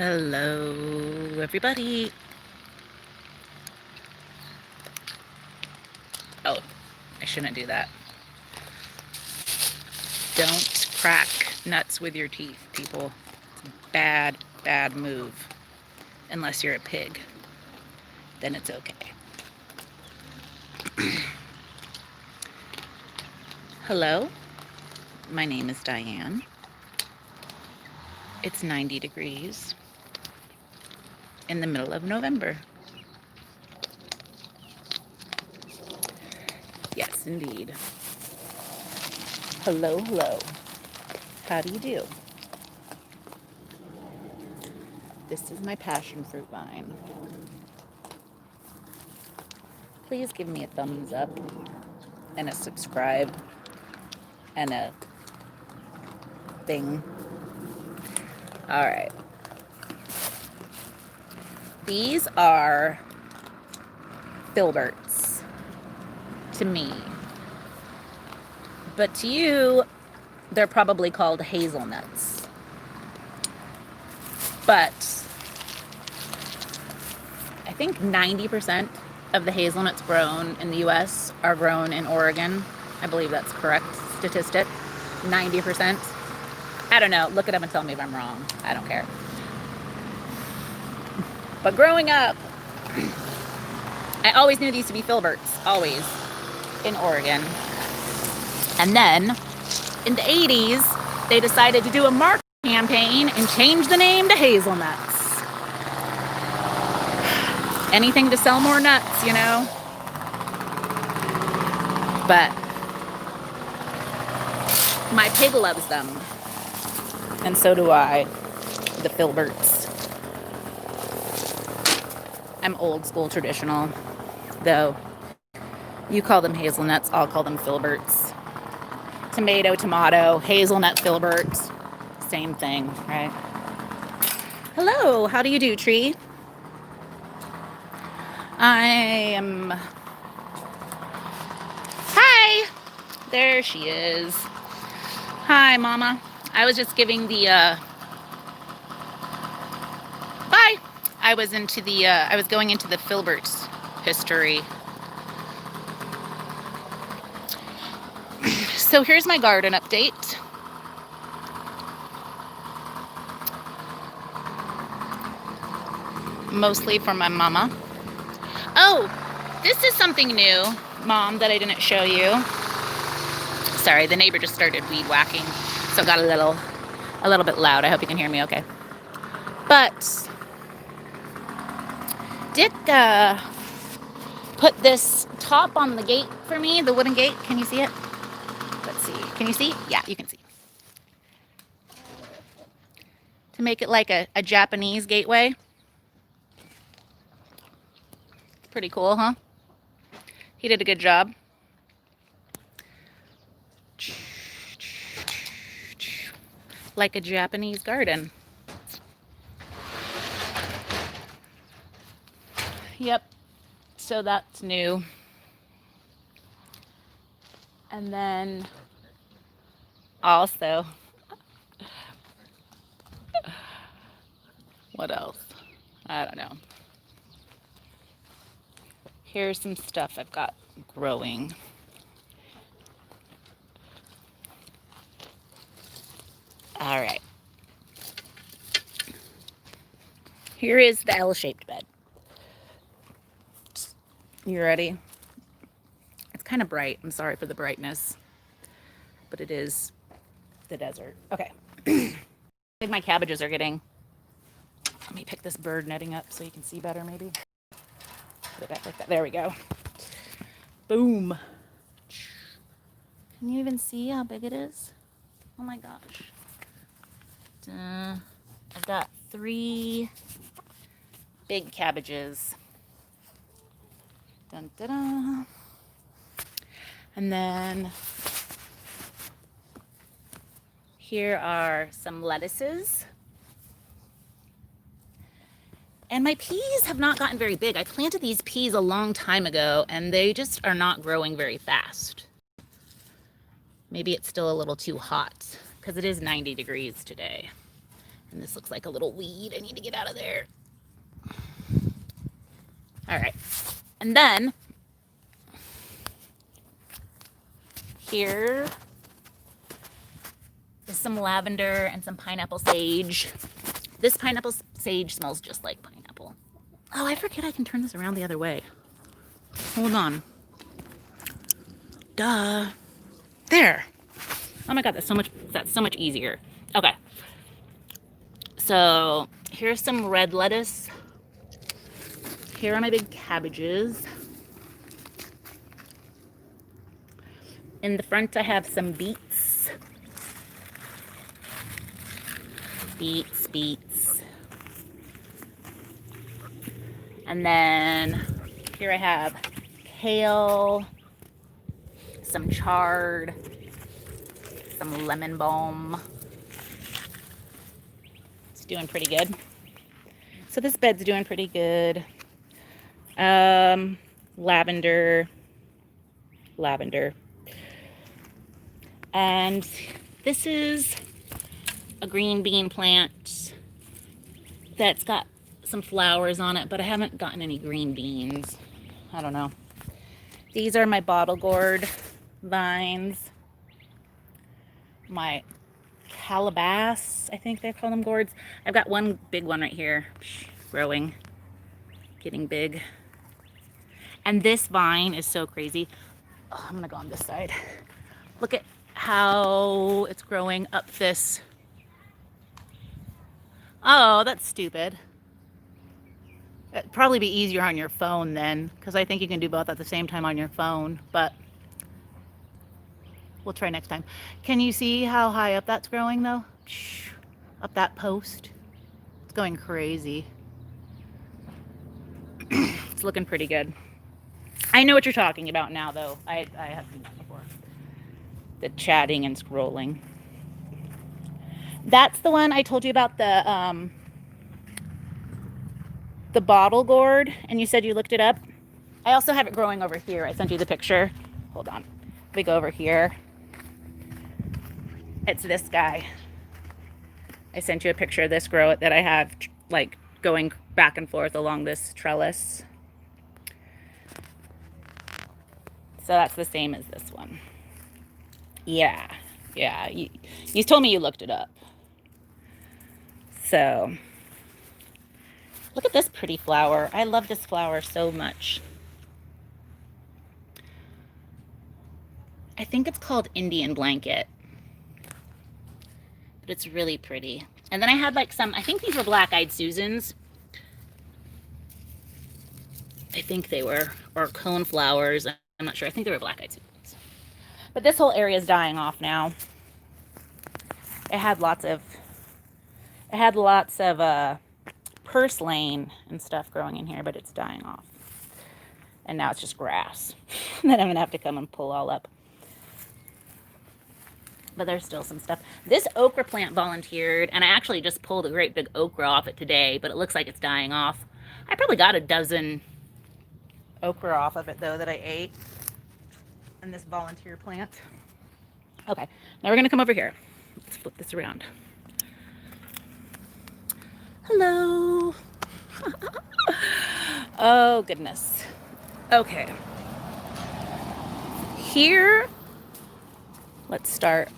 Hello, everybody. Oh, I shouldn't do that. Don't crack nuts with your teeth, people. It's a bad, bad move. Unless you're a pig. Then it's okay. Hello, my name is Diane. It's 90 degrees in the middle of November. Yes, indeed. Hello, hello. How do you do? This is my passion fruit vine. Please give me a thumbs up and a subscribe and a thing. All right. These are filberts to me. But to you, they're probably called hazelnuts. But I think 90% of the hazelnuts grown in the US are grown in Oregon. I believe that's correct statistic. 90%. I don't know. Look it up and tell me if I'm wrong. I don't care. But growing up, I always knew these to be filberts. Always. In Oregon. And then, in the 80s, they decided to do a marketing campaign and change the name to hazelnuts. Anything to sell more nuts, you know? But my pig loves them. And so do I, the filberts. I'm old school traditional, though. You call them hazelnuts, I'll call them filberts. Tomato, tomato, hazelnut filbert, same thing, right? Hello, how do you do, tree? Hi! There she is. Hi, Mama. I was just giving the, Bye! I was going into the filbert history. So here's my garden update. Mostly for my mama. Oh, this is something new, Mom, that I didn't show you. Sorry, the neighbor just started weed whacking, so it got a little bit loud. I hope you can hear me okay. But Dick put this top on the gate for me, the wooden gate. Can you see it? Let's see. Can you see? Yeah, you can see. To make it like a Japanese gateway. Pretty cool, huh? He did a good job. Like a Japanese garden. Yep. So that's new. And then also, what else? I don't know. Here's some stuff I've got growing. All right. Here is the L-shaped bed. You ready? It's kind of bright. I'm sorry for the brightness, but it is the desert. Okay. I think my cabbages are getting... Let me pick this bird netting up so you can see better, maybe. Put it back like that. There we go. Boom. Can you even see how big it is? Oh my gosh. I've got 3 big cabbages. Dun, dun, dun. And then here are some lettuces. And my peas have not gotten very big. I planted these peas a long time ago and they just are not growing very fast. Maybe it's still a little too hot because it is 90 degrees today. And this looks like a little weed. I need to get out of there. All right. And then here is some lavender and some pineapple sage. This pineapple sage smells just like pineapple. Oh, I forget I can turn this around the other way. Hold on. Duh. There. Oh my God, that's so much easier. Okay. So here's some red lettuce. Here are my big cabbages. In the front, I have some beets. Beets. And then here I have kale, some chard, some lemon balm. It's doing pretty good. So this bed's doing pretty good. Lavender. And this is a green bean plant that's got some flowers on it, but I haven't gotten any green beans. I don't know. These are my bottle gourd vines. My calabash, I think they call them gourds. I've got one big one right here, growing, getting big. And this vine is so crazy. Oh, I'm gonna go on this side. Look at how it's growing up this. Oh, that's stupid. It'd probably be easier on your phone then, because I think you can do both at the same time on your phone, but we'll try next time. Can you see how high up that's growing though? Up that post. It's going crazy. It's looking pretty good. I know what you're talking about now though. I have seen that before. The chatting and scrolling. That's the one I told you about, the bottle gourd, and you said you looked it up. I also have it growing over here. I sent you the picture. Hold on. We go over here. It's this guy. I sent you a picture of this grow that I have like going back and forth along this trellis. So that's the same as this one. Yeah. You told me you looked it up. So look at this pretty flower. I love this flower so much. I think it's called Indian Blanket. But it's really pretty. And then I had like some, I think these were Black-Eyed Susans. I think they were, or cone flowers. I'm not sure. I think they were Black-Eyed Susans. But this whole area is dying off now. It had lots of purslane and stuff growing in here, but it's dying off. And now it's just grass that I'm gonna have to come and pull all up. But there's still some stuff. This okra plant volunteered, and I actually just pulled a great big okra off it today, but it looks like it's dying off. I probably got a dozen okra off of it though that I ate. And this volunteer plant. Okay, now we're gonna come over here. Let's flip this around. Hello. Oh goodness. Okay. Here, let's start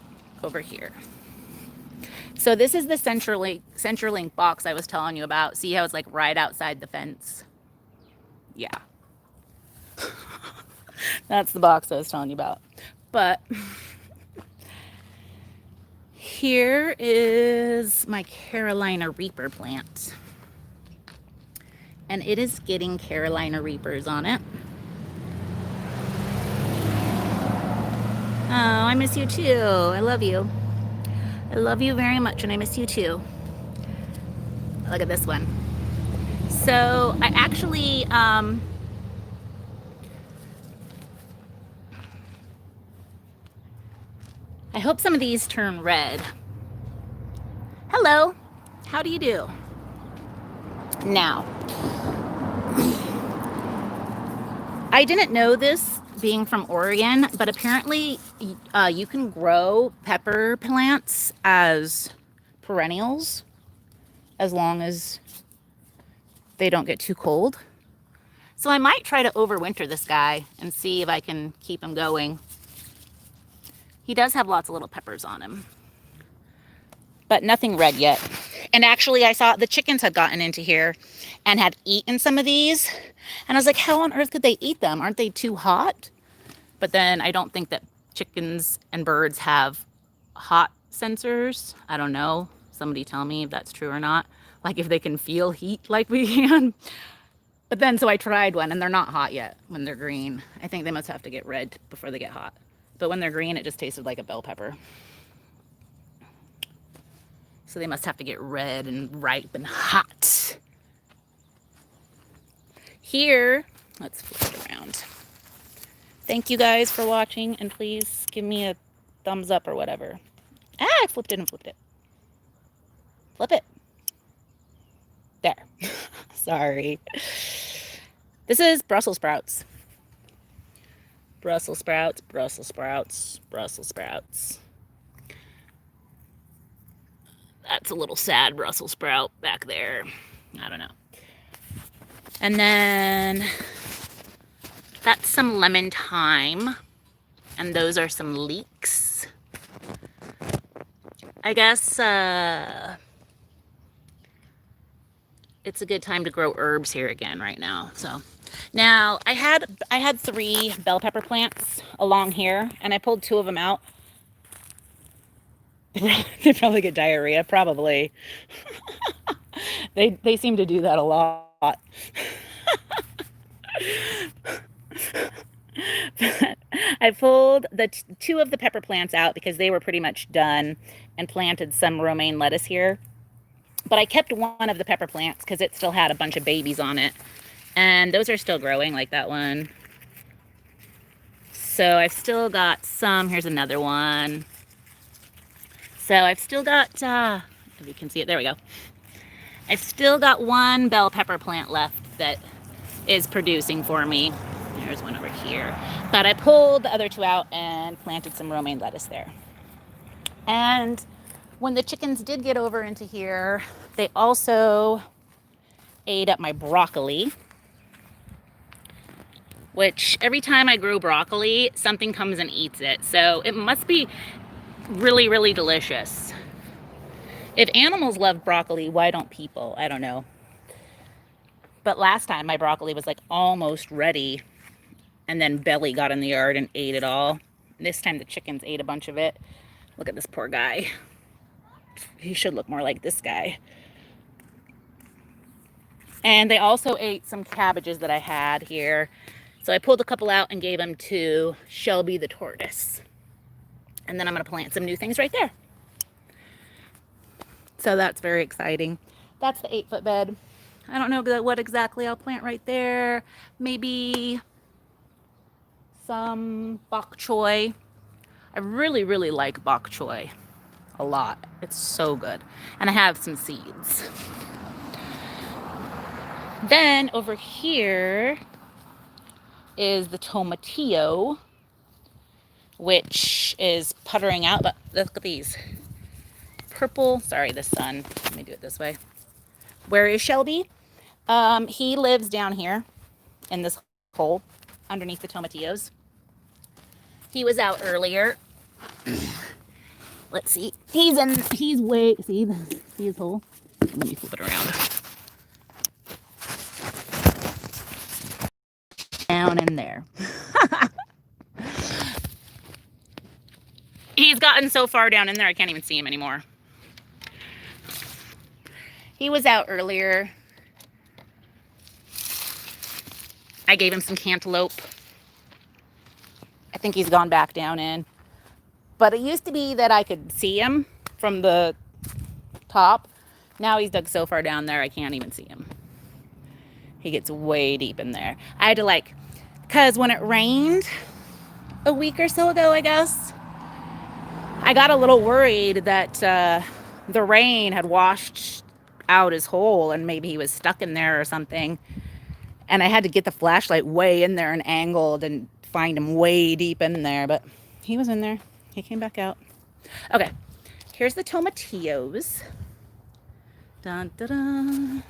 over here. So this is the CenturyLink box I was telling you about. See how it's like right outside the fence? Yeah. That's the box I was telling you about. But here is my Carolina Reaper plant. And it is getting Carolina Reapers on it. Oh, I miss you too. I love you. I love you very much, and I miss you too. Look at this one. So I actually, I hope some of these turn red. Hello, how do you do? Now, I didn't know this being from Oregon, but apparently you can grow pepper plants as perennials. as long as they don't get too cold. So I might try to overwinter this guy and see if I can keep him going. He does have lots of little peppers on him, but nothing red yet. And actually I saw the chickens had gotten into here and had eaten some of these. And I was like, how on earth could they eat them? Aren't they too hot? But then I don't think that chickens and birds have hot sensors. I don't know. Somebody tell me if that's true or not. Like if they can feel heat like we can. But then, so I tried one and they're not hot yet when they're green. I think they must have to get red before they get hot. But when they're green, it just tasted like a bell pepper. So they must have to get red and ripe and hot. Here, let's flip it around. Thank you guys for watching, and please give me a thumbs up or whatever. Ah, I flipped it and flipped it. Flip it. There. Sorry. This is Brussels sprouts. Brussels sprouts, Brussels sprouts, Brussels sprouts. That's a little sad Brussels sprout back there. I don't know. And then that's some lemon thyme. And those are some leeks. I guess it's a good time to grow herbs here again right now. So now I had 3 bell pepper plants along here, and I pulled 2 of them out. They probably get diarrhea, probably. They seem to do that a lot. I pulled the 2 of the pepper plants out because they were pretty much done, and planted some romaine lettuce here. But I kept one of the pepper plants because it still had a bunch of babies on it. And those are still growing, like that one. So I've still got some. Here's another one. So I've still got, if you can see it, there we go. I've still got 1 bell pepper plant left that is producing for me. There's one over here. But I pulled the other 2 out and planted some romaine lettuce there. And when the chickens did get over into here, they also ate up my broccoli, which every time I grow broccoli, something comes and eats it. So it must be really, really delicious. If animals love broccoli, why don't people? I don't know. But last time my broccoli was like almost ready, and then Belly got in the yard and ate it all. This time the chickens ate a bunch of it. Look at this poor guy. He should look more like this guy. And they also ate some cabbages that I had here. So I pulled a couple out and gave them to Shelby the tortoise. And then I'm going to plant some new things right there. So that's very exciting. That's the 8-foot bed. I don't know what exactly I'll plant right there. Maybe some bok choy. I really, really like bok choy a lot. It's so good. And I have some seeds. Then over here is the tomatillo, which is puttering out. But look at these purple, sorry, the sun. Let me do it this way. Where is Shelby? He lives down here in this hole underneath the tomatillos. He was out earlier. Let's see. He's way, see his hole? Let me flip it around. Down in there. He's gotten so far down in there, I can't even see him anymore. He was out earlier. I gave him some cantaloupe. I think he's gone back down in. But it used to be that I could see him from the top. Now he's dug so far down there, I can't even see him. He gets way deep in there. I had to because when it rained a week or so ago, I guess, I got a little worried that the rain had washed out his hole and maybe he was stuck in there or something. And I had to get the flashlight way in there and angled and find him way deep in there. But he was in there. He came back out. Okay, here's the tomatillos. Dun, dun, dun.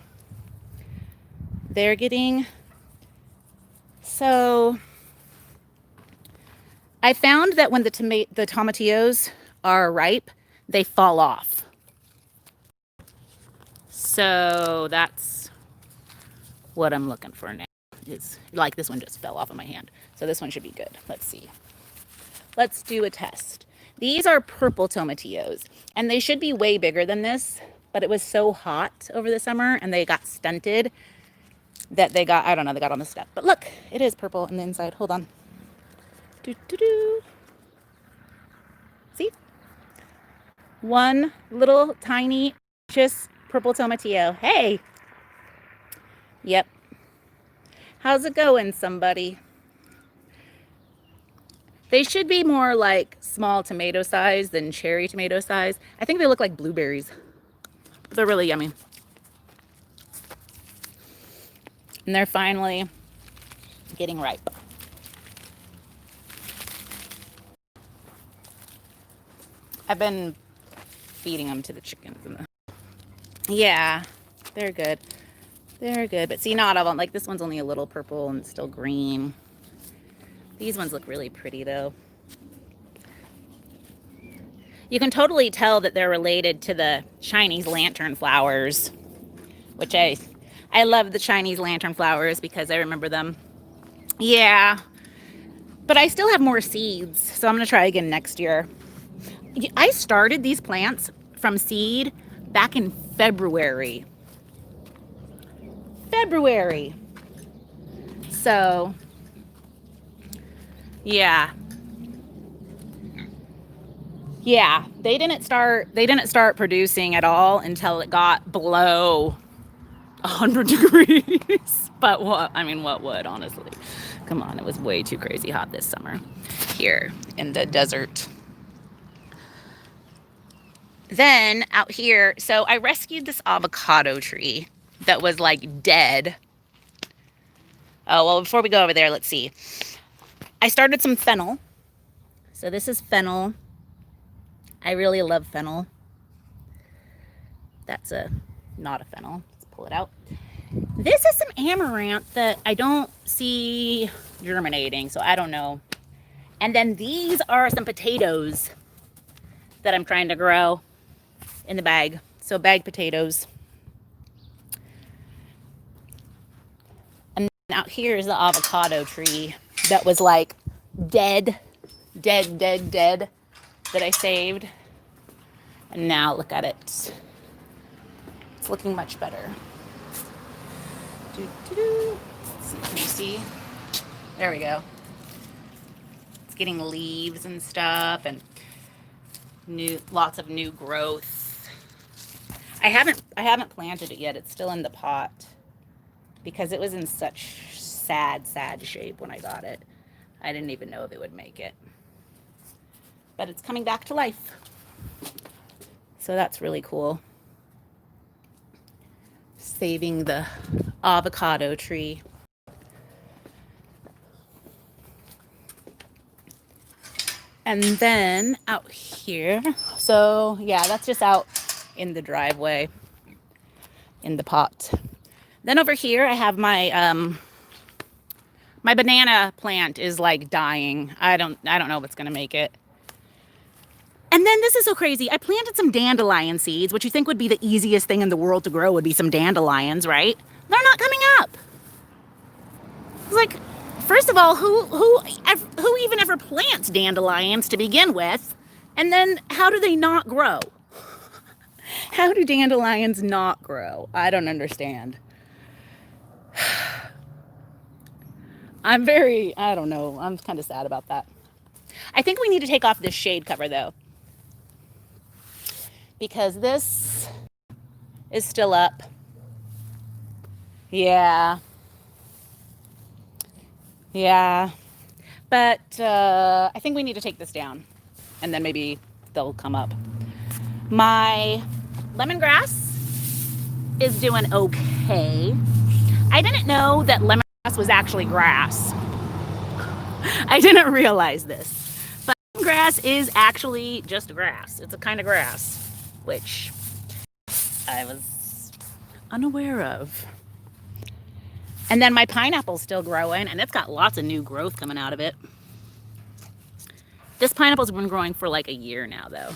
They're getting, so I found that when the tomatillos are ripe, they fall off. So that's what I'm looking for now. Is like this one just fell off of my hand. So this one should be good. Let's see. Let's do a test. These are purple tomatillos, and they should be way bigger than this, but it was so hot over the summer and they got stunted that they got, I don't know, they got on the step. But look, it is purple on the inside. Hold on. See? One little tiny just purple tomatillo. Hey. Yep. How's it going, somebody? They should be more like small tomato size than cherry tomato size. I think they look like blueberries. But they're really yummy. And they're finally getting ripe. I've been feeding them to the chickens. Yeah, they're good. They're good. But see, not all of them. Like this one's only a little purple and still green. These ones look really pretty though. You can totally tell that they're related to the Chinese lantern flowers, which I love the Chinese lantern flowers because I remember them. Yeah, but I still have more seeds, so I'm gonna try again next year. I started these plants from seed back in February. So, yeah. Yeah, they didn't start producing at all until it got below 100 degrees. But what would, honestly? Come on, it was way too crazy hot this summer here in the desert. Then out here, so I rescued this avocado tree that was like dead. Oh, well, before we go over there, let's see. I started some fennel. So this is fennel. I really love fennel. That's not a fennel. Let's pull it out. This is some amaranth that I don't see germinating, so I don't know. And then these are some potatoes that I'm trying to grow in the bag. So bag potatoes. And then out here is the avocado tree that was like dead that I saved. And now look at it. It's looking much better. Let's see, can you see? There we go. It's getting leaves and stuff and lots of new growth. I haven't planted it yet. It's still in the pot because it was in such sad shape when I got it. I didn't even know if it would make it. But it's coming back to life. So that's really cool. Saving the avocado tree. And then out here, so yeah, that's just out in the driveway in the pot. Then over here I have my my banana plant is like dying. I don't know if it's gonna make it. And then this is so crazy. I planted some dandelion seeds, which you think would be the easiest thing in the world to grow would be some dandelions, right? They're not coming up. It's like, first of all, who even ever plants dandelions to begin with? And then how do they not grow? How do dandelions not grow? I don't understand. I don't know. I'm kind of sad about that. I think we need to take off this shade cover though, because this is still up. Yeah. But I think we need to take this down and then maybe they'll come up. My lemongrass is doing okay. I didn't know that lemongrass was actually grass. I didn't realize this. But lemongrass is actually just grass. It's a kind of grass, which I was unaware of. And then my pineapple's still growing, and it's got lots of new growth coming out of it. This pineapple's been growing for like a year now, though.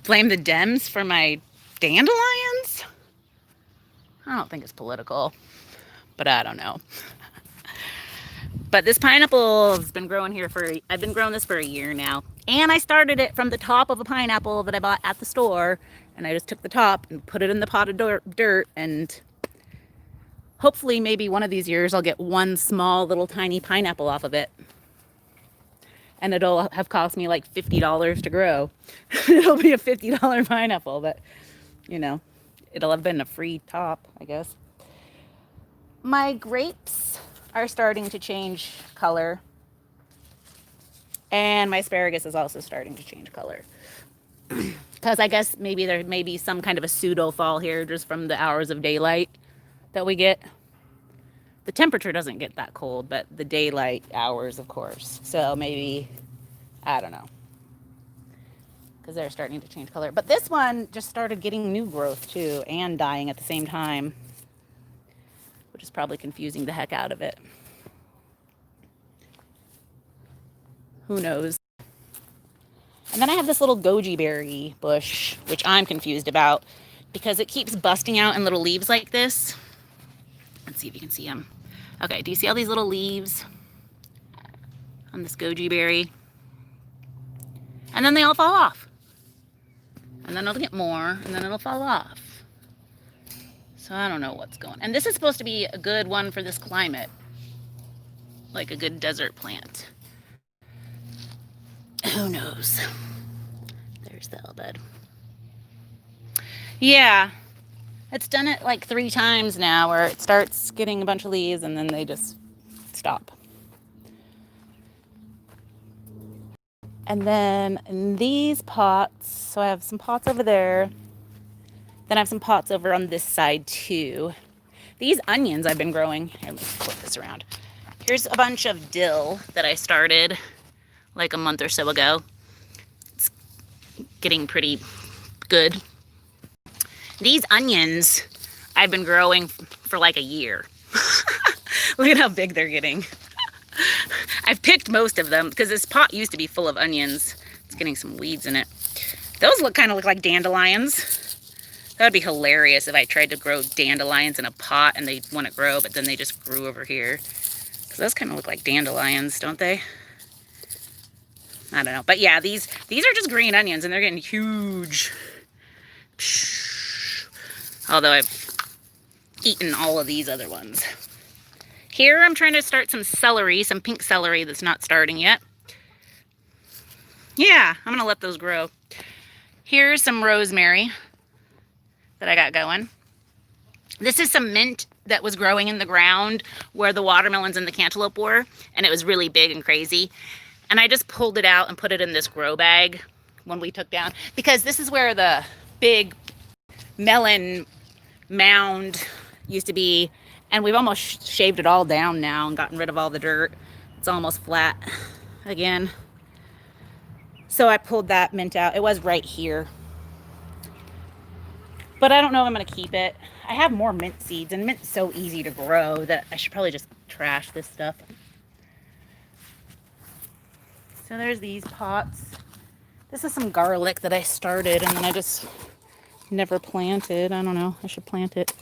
Blame the Dems for my dandelions? I don't think it's political, but I don't know. But this pineapple has been growing here I've been growing this for a year now. And I started it from the top of a pineapple that I bought at the store. And I just took the top and put it in the pot of dirt. And hopefully maybe one of these years I'll get one small little tiny pineapple off of it. And it'll have cost me like $50 to grow. It'll be a $50 pineapple, but you know, it'll have been a free top, I guess. My grapes are starting to change color. And my asparagus is also starting to change color. Because I guess maybe there may be some kind of a pseudo fall here just from the hours of daylight that we get. The temperature doesn't get that cold, but the daylight hours, of course. So maybe, I don't know. Because they're starting to change color. But this one just started getting new growth too and dying at the same time, which is probably confusing the heck out of it. Who knows? And then I have this little goji berry bush, which I'm confused about because it keeps busting out in little leaves like this. Let's see if you can see them. Okay, do you see all these little leaves on this goji berry? And then they all fall off. And then it'll get more, and then it'll fall off. So I don't know what's going on. And this is supposed to be a good one for this climate. Like a good desert plant. Who knows? There's the Elbud. Yeah. It's done it like 3 times now where it starts getting a bunch of leaves and then they just stop. And then in these pots, so I have some pots over there. Then I have some pots over on this side too. These onions I've been growing. Here, let me flip this around. Here's a bunch of dill that I started like a month or so ago. It's getting pretty good. These onions I've been growing for like a year. Look at how big they're getting. I've picked most of them because this pot used to be full of onions. It's getting some weeds in it. Those kind of look like dandelions. That would be hilarious if I tried to grow dandelions in a pot and they wouldn't grow, but then they just grew over here. Because those kind of look like dandelions, don't they? I don't know. But yeah, these are just green onions and they're getting huge. Although I've eaten all of these other ones. Here I'm trying to start some celery, some pink celery that's not starting yet. Yeah, I'm gonna let those grow. Here's some rosemary that I got going. This is some mint that was growing in the ground where the watermelons and the cantaloupe were, and it was really big and crazy. And I just pulled it out and put it in this grow bag when we took down, because this is where the big melon mound used to be, and we've almost shaved it all down now and gotten rid of all the dirt. It's almost flat again. So I pulled that mint out. It was right here. But I don't know if I'm going to keep it. I have more mint seeds, and mint's so easy to grow that I should probably just trash this stuff. So there's these pots. This is some garlic that I started, and then I just never planted. I don't know. I should plant it.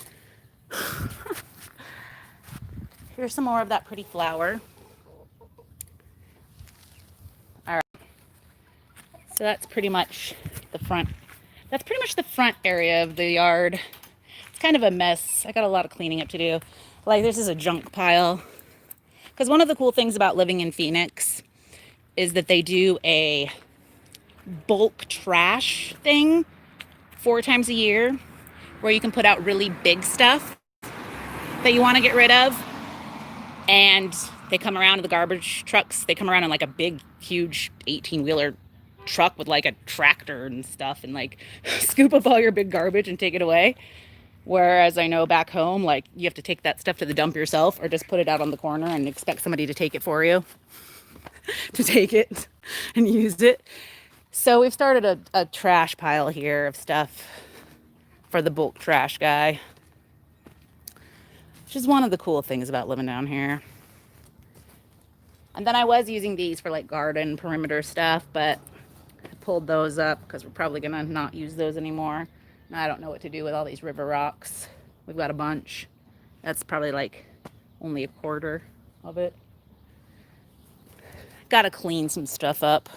Here's some more of that pretty flower. All right. So that's pretty much the front. That's pretty much the front area of the yard. It's kind of a mess. I got a lot of cleaning up to do. Like, this is a junk pile. Because one of the cool things about living in Phoenix is that they do a bulk trash thing 4 times a year where you can put out really big stuff that you want to get rid of. And they come around in the garbage trucks. They come around in like a big, huge 18-wheeler truck with like a tractor and stuff, and like scoop up all your big garbage and take it away. Whereas I know back home, like, you have to take that stuff to the dump yourself or just put it out on the corner and expect somebody to take it for you. To take it and use it. So we've started a trash pile here of stuff for the bulk trash guy. which is one of the cool things about living down here. And then I was using these for like garden perimeter stuff, but I pulled those up because we're probably gonna not use those anymore. And I don't know what to do with all these river rocks. We've got a bunch. That's probably like only a quarter of it. Gotta clean some stuff up.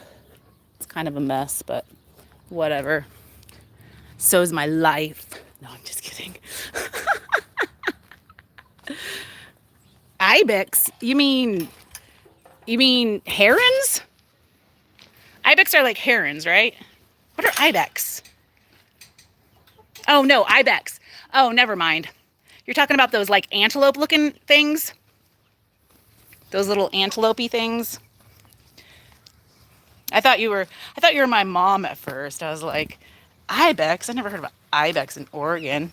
It's kind of a mess, but whatever. So's my life. No, I'm just kidding. Ibex? You mean herons? Ibex are like herons, right? What are ibex? Oh no, ibex. Oh, never mind. You're talking about those like antelope looking things? Those little antelope-y things? I thought you were my mom at first. I was like, ibex? I never heard of ibex in Oregon.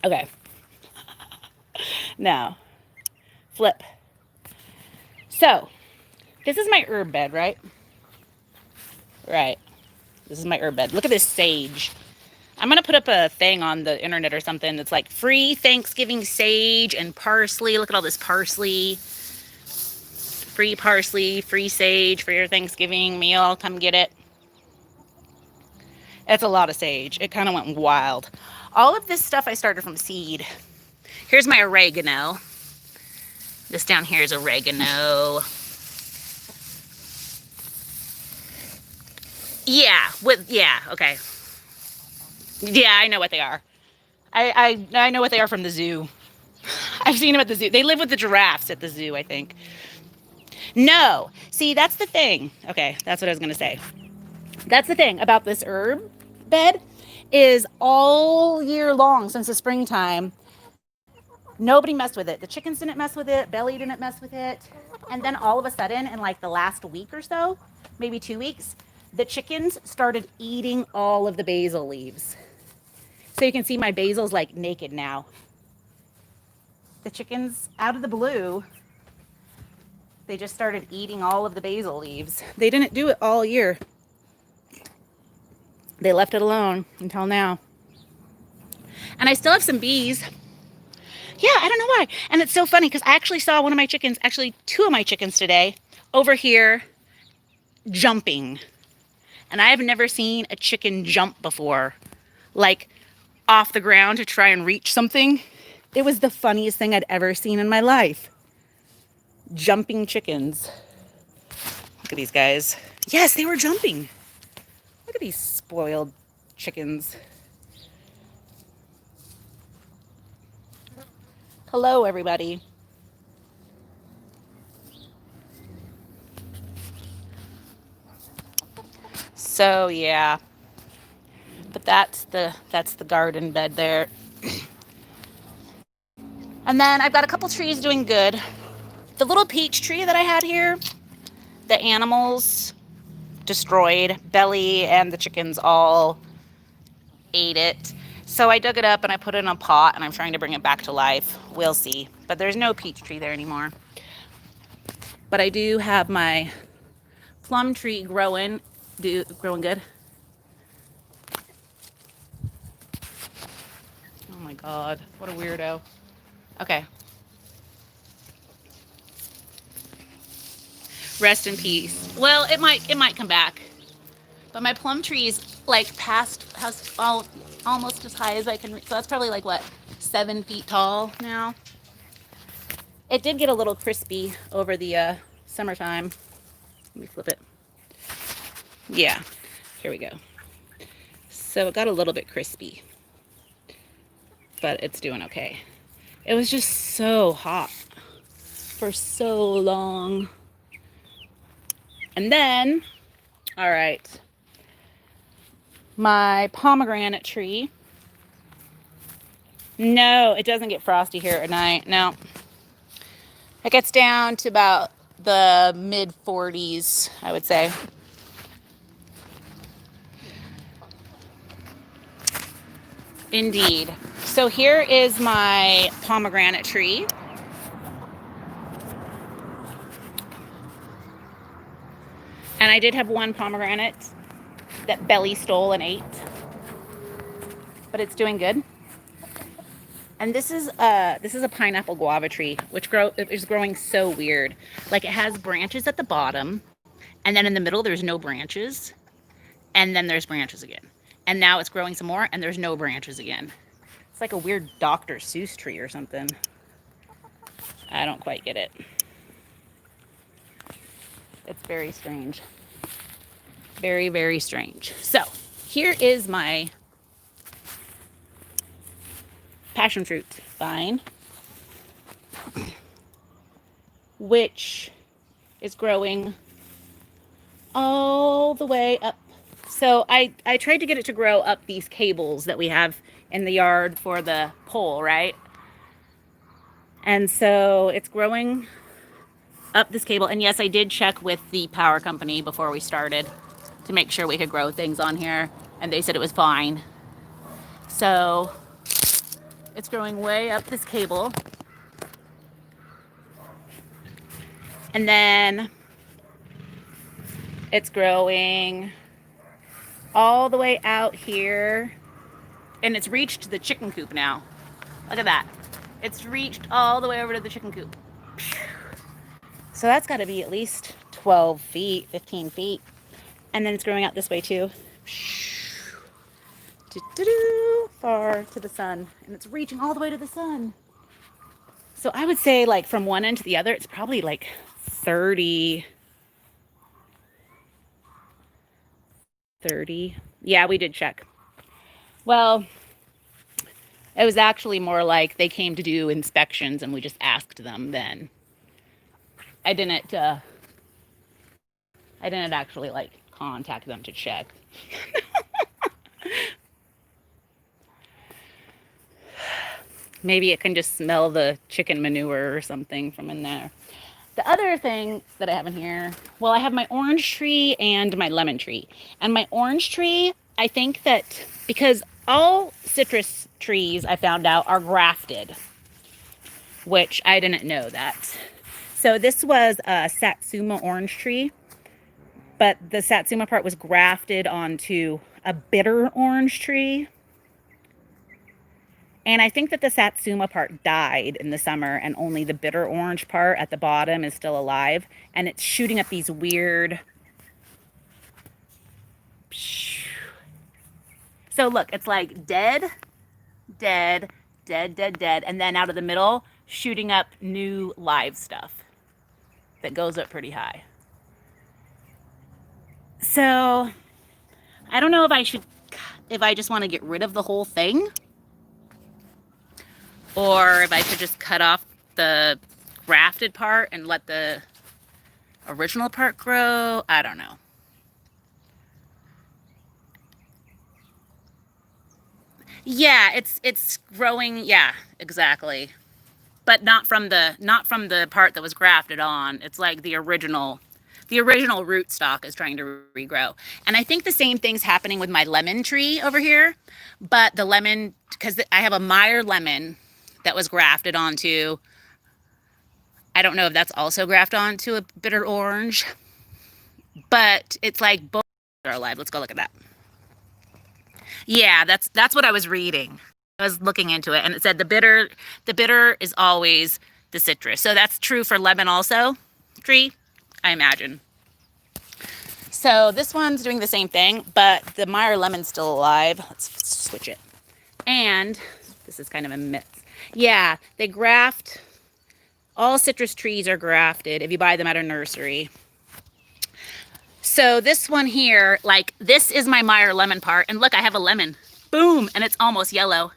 Okay. Now, flip. So, this is my herb bed, right? Right. This is my herb bed. Look at this sage. I'm going to put up a thing on the internet or something that's like free Thanksgiving sage and parsley. Look at all this parsley. Free parsley, free sage for your Thanksgiving meal. Come get it. It's a lot of sage. It kind of went wild. All of this stuff I started from seed. Here's my oregano. This down here is oregano. Okay. Yeah, I know what they are. I know what they are from the zoo. I've seen them at the zoo. They live with the giraffes at the zoo, I think. No. See, that's the thing. Okay, that's what I was going to say. That's the thing about this herb bed is all year long since the springtime, nobody messed with it. The chickens didn't mess with it. Belly didn't mess with it. And then all of a sudden, in like the last week or so, maybe 2 weeks, the chickens started eating all of the basil leaves. So you can see my basil's like naked now. The chickens, out of the blue, they just started eating all of the basil leaves. They didn't do it all year. They left it alone until now. And I still have some bees. Yeah, I don't know why. And it's so funny because I actually saw one of my chickens, actually 2 of my chickens today, over here jumping. And I have never seen a chicken jump before, like off the ground to try and reach something. It was the funniest thing I'd ever seen in my life. Jumping chickens. Look at these guys. Yes, they were jumping. Look at these spoiled chickens. Hello, everybody. So yeah, but that's the garden bed there. And then I've got a couple trees doing good. The little peach tree that I had here, the animals destroyed. Belly and the chickens all ate it. So I dug it up and I put it in a pot and I'm trying to bring it back to life. We'll see. But there's no peach tree there anymore. But I do have my plum tree growing good. Oh my God, what a weirdo. Okay. Rest in peace. Well, it might come back. But my plum tree is like almost as high as I can reach. So that's probably like what, 7 feet tall now. It did get a little crispy over the summertime. Let me flip it. Yeah, here we go. So it got a little bit crispy, but it's doing okay. It was just so hot for so long. And then, all right, my pomegranate tree. No, it doesn't get frosty here at night. No, it gets down to about the mid 40s, I would say. Indeed. So here is my pomegranate tree. And I did have one pomegranate that Belly stole and ate. But it's doing good. And this is a pineapple guava tree, which is growing so weird. Like it has branches at the bottom, and then in the middle there's no branches, and then there's branches again. And now it's growing some more, and there's no branches again. It's like a weird Dr. Seuss tree or something. I don't quite get it. It's very strange. Very, very strange. So here is my passion fruit vine, which is growing all the way up. So I tried to get it to grow up these cables that we have in the yard for the pole, right? And so it's growing up this cable. And yes, I did check with the power company before we started to make sure we could grow things on here, and they said it was fine. So it's growing way up this cable. And then it's growing all the way out here, and it's reached the chicken coop now. Look at that. It's reached all the way over to the chicken coop. So that's got to be at least 12 feet, 15 feet. And then it's growing out this way too. Far to the sun. And it's reaching all the way to the sun. So I would say like from one end to the other, it's probably like 30. Yeah, we did check. Well, it was actually more like they came to do inspections and we just asked them then. I didn't actually like contact them to check. Maybe it can just smell the chicken manure or something from in there. The other thing that I have in here, well, I have my orange tree and my lemon tree. And my orange tree, I think that because all citrus trees I found out are grafted, which I didn't know that. So this was a Satsuma orange tree, but the Satsuma part was grafted onto a bitter orange tree. And I think that the Satsuma part died in the summer, and only the bitter orange part at the bottom is still alive. And it's shooting up these weird... So look, it's like dead, dead, dead, dead, dead. And then out of the middle, shooting up new live stuff that goes up pretty high. So I don't know if I just want to get rid of the whole thing, or if I should just cut off the grafted part and let the original part grow. I don't know. Yeah, it's growing. Yeah, exactly. But not from the part that was grafted on. It's like the original rootstock is trying to regrow. And I think the same thing's happening with my lemon tree over here. But the lemon, because I have a Meyer lemon that was grafted onto, I don't know if that's also grafted onto a bitter orange, but it's like both are alive. Let's go look at that. Yeah, that's what I was reading. I was looking into it, and it said the bitter is always the citrus. So that's true for lemon also, tree, I imagine. So this one's doing the same thing, but the Meyer lemon's still alive. Let's switch it. And this is kind of a myth. Yeah, they graft. All citrus trees are grafted if you buy them at a nursery. So this one here, like this is my Meyer lemon part. And look, I have a lemon. Boom, and it's almost yellow.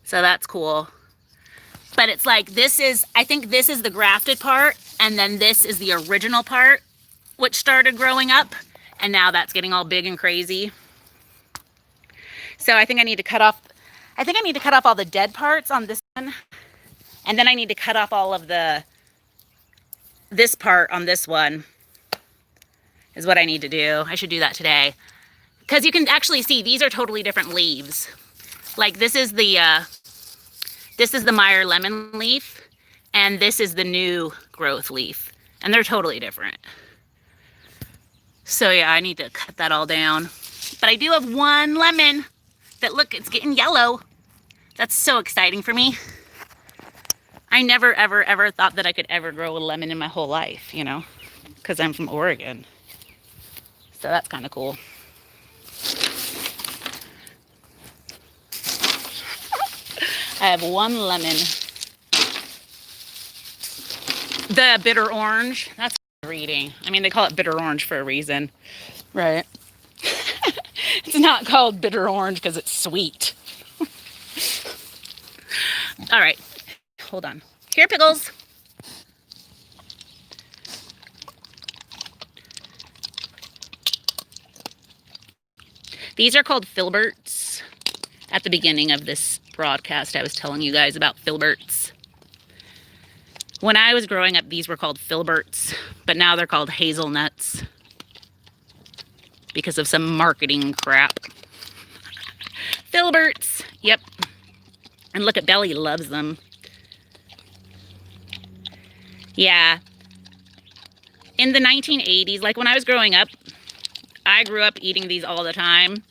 So that's cool. But it's like I think this is the grafted part, and then this is the original part, which started growing up, and now that's getting all big and crazy. So I think I need to cut off all the dead parts on this one, and then I need to cut off all of this part on this one is what I need to do. I should do that today. Because you can actually see these are totally different leaves. Like this is the Meyer lemon leaf, and this is the new growth leaf. And they're totally different. So yeah, I need to cut that all down. But I do have one lemon. that, look, it's getting yellow. That's so exciting for me. I never, ever, ever thought that I could ever grow a lemon in my whole life, you know, because I'm from Oregon. So that's kind of cool. I have one lemon. The bitter orange, that's reading. I mean, they call it bitter orange for a reason, right? It's not called bitter orange because it's sweet. All right, hold on. Here, Pickles. These are called filberts. At the beginning of this broadcast, I was telling you guys about filberts. When I was growing up, these were called filberts, but now they're called hazelnuts because of some marketing crap. Filberts, yep. And look at Belly, loves them. Yeah. In the 1980s, like when I was growing up, I grew up eating these all the time.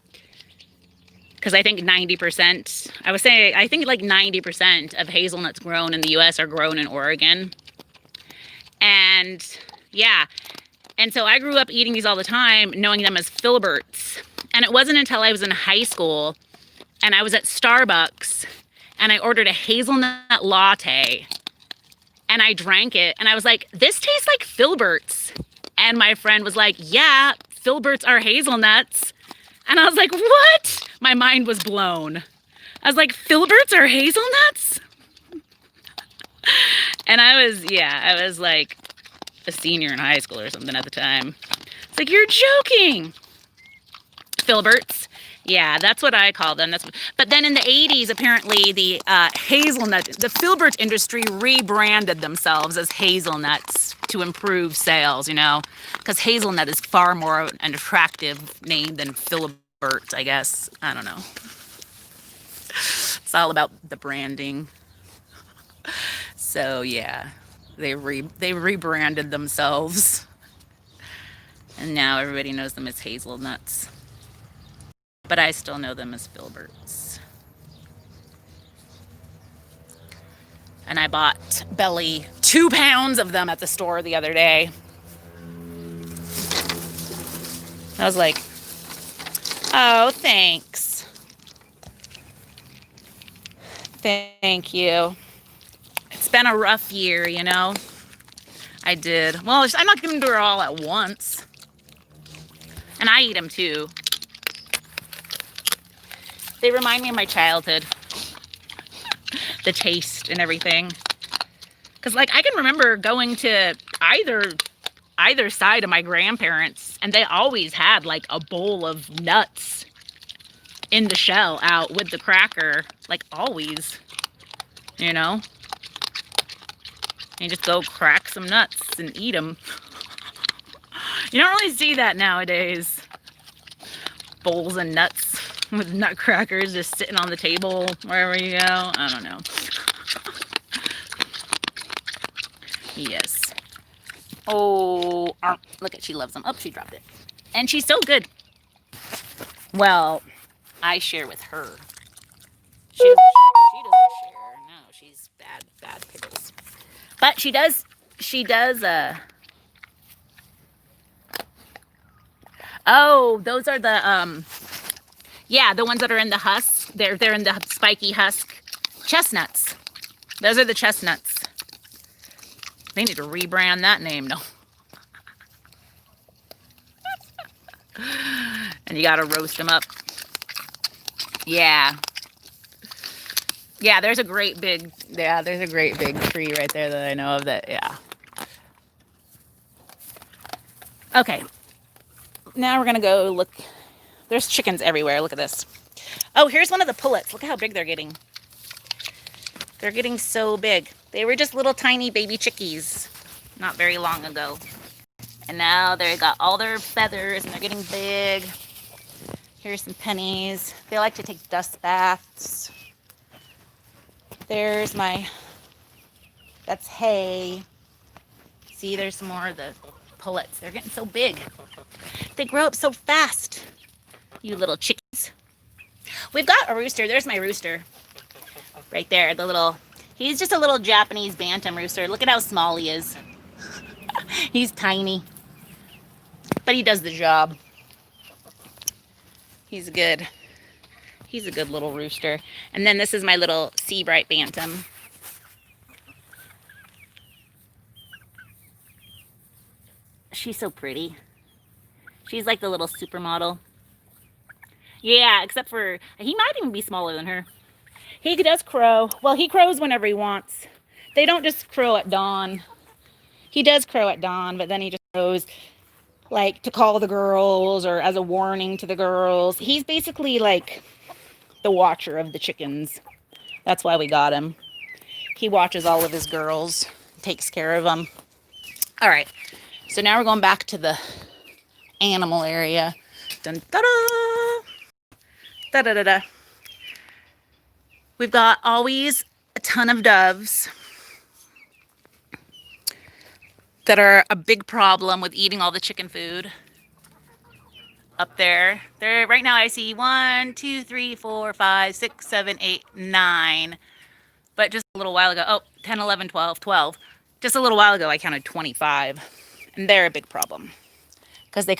Because I think 90%, I think like 90% of hazelnuts grown in the US are grown in Oregon. And yeah, and so I grew up eating these all the time, knowing them as filberts. And it wasn't until I was in high school and I was at Starbucks and I ordered a hazelnut latte and I drank it and I was like, this tastes like filberts. And my friend was like, yeah, filberts are hazelnuts. And I was like, what? My mind was blown. I was like, filberts are hazelnuts? And I was like a senior in high school or something at the time. It's like, you're joking. Filberts. Yeah, that's what I call them. But then in the 80s, apparently the the filbert industry rebranded themselves as hazelnuts to improve sales, you know, because hazelnut is far more an attractive name than filbert, I guess. I don't know. It's all about the branding. So yeah, they rebranded themselves, and now everybody knows them as hazelnuts. But I still know them as filberts. And I bought Belly 2 pounds of them at the store the other day. I was like, oh, thanks. Thank you. It's been a rough year, you know. I did. Well, I'm not giving them to her all at once. And I eat them too. They remind me of my childhood. The taste and everything. Because, like, I can remember going to either side of my grandparents, and they always had, like, a bowl of nuts in the shell out with the cracker. Like, always. You know? And you just go crack some nuts and eat them. You don't really see that nowadays. Bowls of nuts with nutcrackers just sitting on the table wherever you go. I don't know. Yes. Oh, look at, she loves them. Oh, she dropped it. And she's so good. Well, I share with her. She doesn't share. No, she's bad Pickles. But she does, oh, those are the, yeah, the ones that are in the husk. They're in the spiky husk. Chestnuts. Those are the chestnuts. They need to rebrand that name, no. And you gotta roast them up. Yeah. Yeah, there's a great big tree right there that I know of that, yeah. Okay. Now we're gonna go look. There's chickens everywhere. Look at this. Oh, here's one of the pullets. Look at how big they're getting. They're getting so big. They were just little tiny baby chickies not very long ago. And now they got all their feathers and they're getting big. Here's some pennies. They like to take dust baths. There's that's hay. See, there's some more of the pullets. They're getting so big. They grow up so fast. You little chickies. We've got a rooster. There's my rooster. Right there, the little, he's just a little Japanese bantam rooster. Look at how small he is. He's tiny, but he does the job. He's good. He's a good little rooster. And then this is my little Seabright bantam. She's so pretty. She's like the little supermodel. Yeah, except for, he might even be smaller than her. He does crow. Well, he crows whenever he wants. They don't just crow at dawn. He does crow at dawn, but then he just crows like to call the girls or as a warning to the girls. He's basically like the watcher of the chickens. That's why we got him. He watches all of his girls, takes care of them. All right, so now we're going back to the animal area. Dun, da-da! Da-da-da-da. We've got always a ton of doves that are a big problem with eating all the chicken food up there. There right now I see 1, 2, 3, 4, 5, 6, 7, 8, 9. But just a little while ago, oh, 10, 11, 12, 12. Just a little while ago I counted 25. And they're a big problem. Because they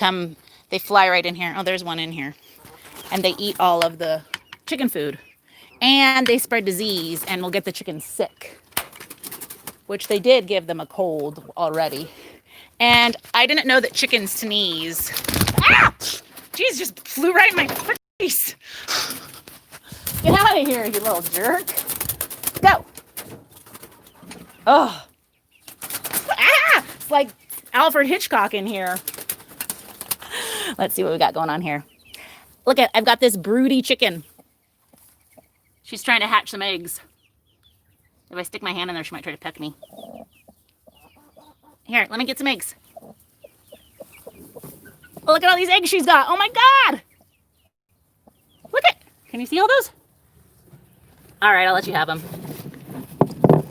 fly right in here. Oh, there's one in here. And they eat all of the chicken food. And they spread disease and will get the chickens sick. Which they did give them a cold already. And I didn't know that chickens sneeze. Ah! Jeez, just flew right in my face. Get out of here, you little jerk. Go. Oh. Ah! It's like Alfred Hitchcock in here. Let's see what we got going on here. Look at, I've got this broody chicken. She's trying to hatch some eggs. If I stick my hand in there, she might try to peck me. Here, let me get some eggs. Oh, look at all these eggs she's got. Oh my God. Look at, can you see all those? All right, I'll let you have them.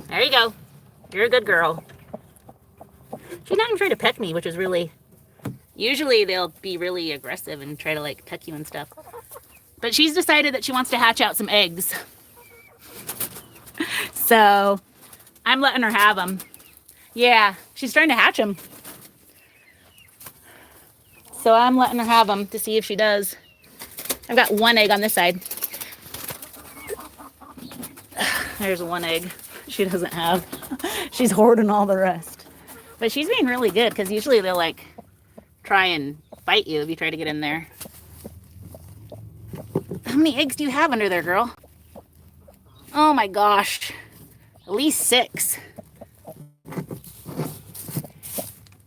There you go. You're a good girl. She's not even trying to peck me, which is really, usually they'll be really aggressive and try to like peck you and stuff. But she's decided that she wants to hatch out some eggs. So I'm letting her have them. Yeah, she's trying to hatch them. So I'm letting her have them to see if she does. I've got one egg on this side. There's one egg she doesn't have. She's hoarding all the rest. But she's being really good because usually they'll like try and bite you if you try to get in there. How many eggs do you have under there, girl? Oh my gosh. At least 6.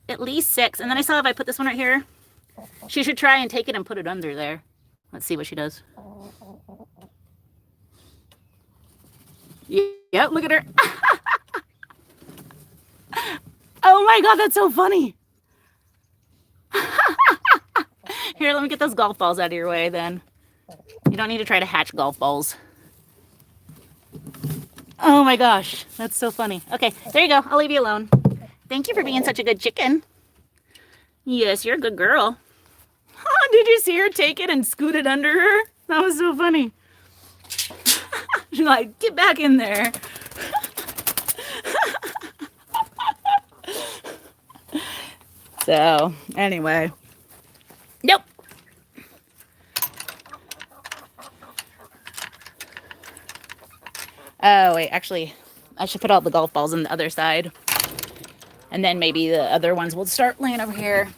At least 6. And then I saw if I put this one right here, she should try and take it and put it under there. Let's see what she does. Yep, look at her. Oh my God, that's so funny. Here, let me get those golf balls out of your way then. You don't need to try to hatch golf balls. Oh my gosh, that's so funny. Okay, there you go. I'll leave you alone. Thank you for being such a good chicken. Yes, you're a good girl. Oh, did you see her take it and scoot it under her? That was so funny. She's like, get back in there. So, anyway. Nope. Oh, wait, actually, I should put all the golf balls on the other side. And then maybe the other ones will start laying over here.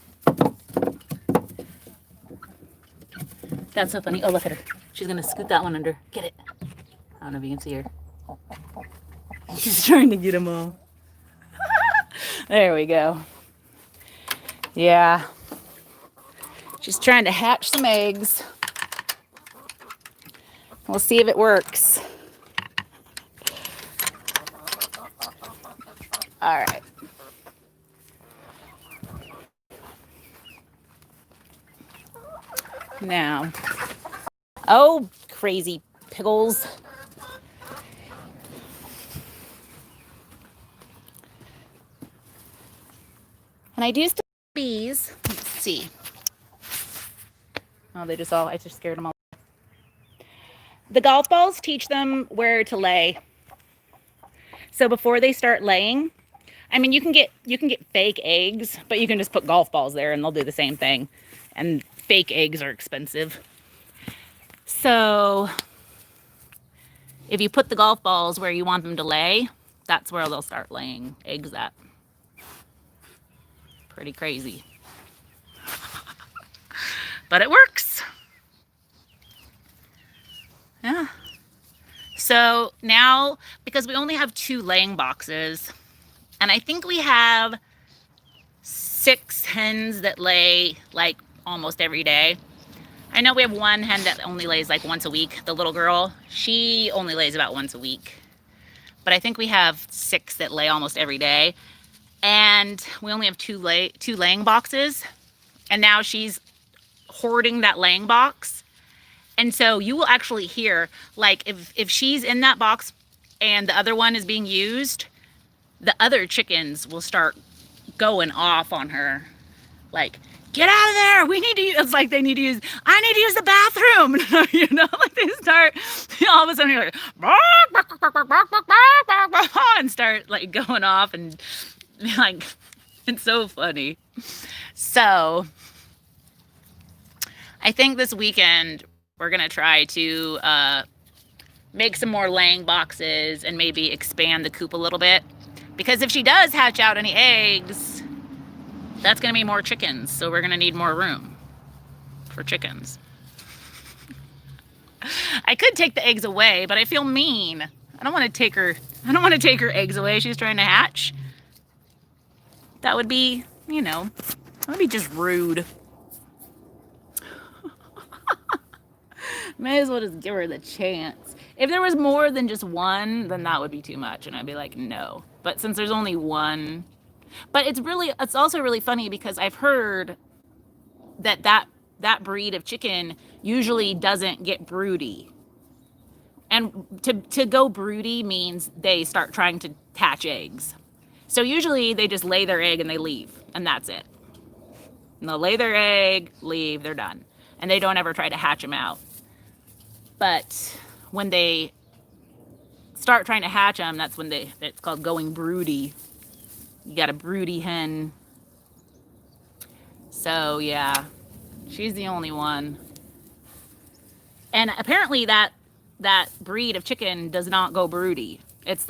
That's so funny. Oh, look at her. She's going to scoot that one under. Get it. I don't know if you can see her. She's trying to get them all. There we go. Yeah. She's trying to hatch some eggs. We'll see if it works. All right. Now, oh, crazy pickles. And I do still have bees. Let's see. Oh, I just scared them all. The golf balls teach them where to lay. So before they start laying, I mean, you can get fake eggs, but you can just put golf balls there and they'll do the same thing. And fake eggs are expensive. So if you put the golf balls where you want them to lay, that's where they'll start laying eggs at. Pretty crazy. But it works. Yeah. So now, because we only have 2 laying boxes, and I think we have 6 hens that lay like almost every day. I know we have 1 hen that only lays like once a week. The little girl, she only lays about once a week. But I think we have 6 that lay almost every day. And we only have 2 laying boxes. And now she's hoarding that laying box. And so you will actually hear, like, if she's in that box and the other one is being used, the other chickens will start going off on her. Like, get out of there. We need to use, it's like they need to use, I need to use the bathroom. You know, like they start, all of a sudden you're like, and start like going off and like, it's so funny. So I think this weekend we're going to try to make some more laying boxes and maybe expand the coop a little bit. Because if she does hatch out any eggs, that's going to be more chickens. So we're going to need more room for chickens. I could take the eggs away, but I feel mean. I don't want to take her eggs away. She's trying to hatch. That would be, you know, that would be just rude. May as well just give her the chance. If there was more than just one, then that would be too much. And I'd be like, no. But since there's only one, but it's also really funny because I've heard that breed of chicken usually doesn't get broody. And to go broody means they start trying to hatch eggs. So usually they just lay their egg and they leave, and that's it. And they'll lay their egg, leave, they're done. And they don't ever try to hatch them out. But when they start trying to hatch them, that's when it's called going broody. You got a broody hen. So yeah, she's the only one. And apparently that breed of chicken does not go broody. It's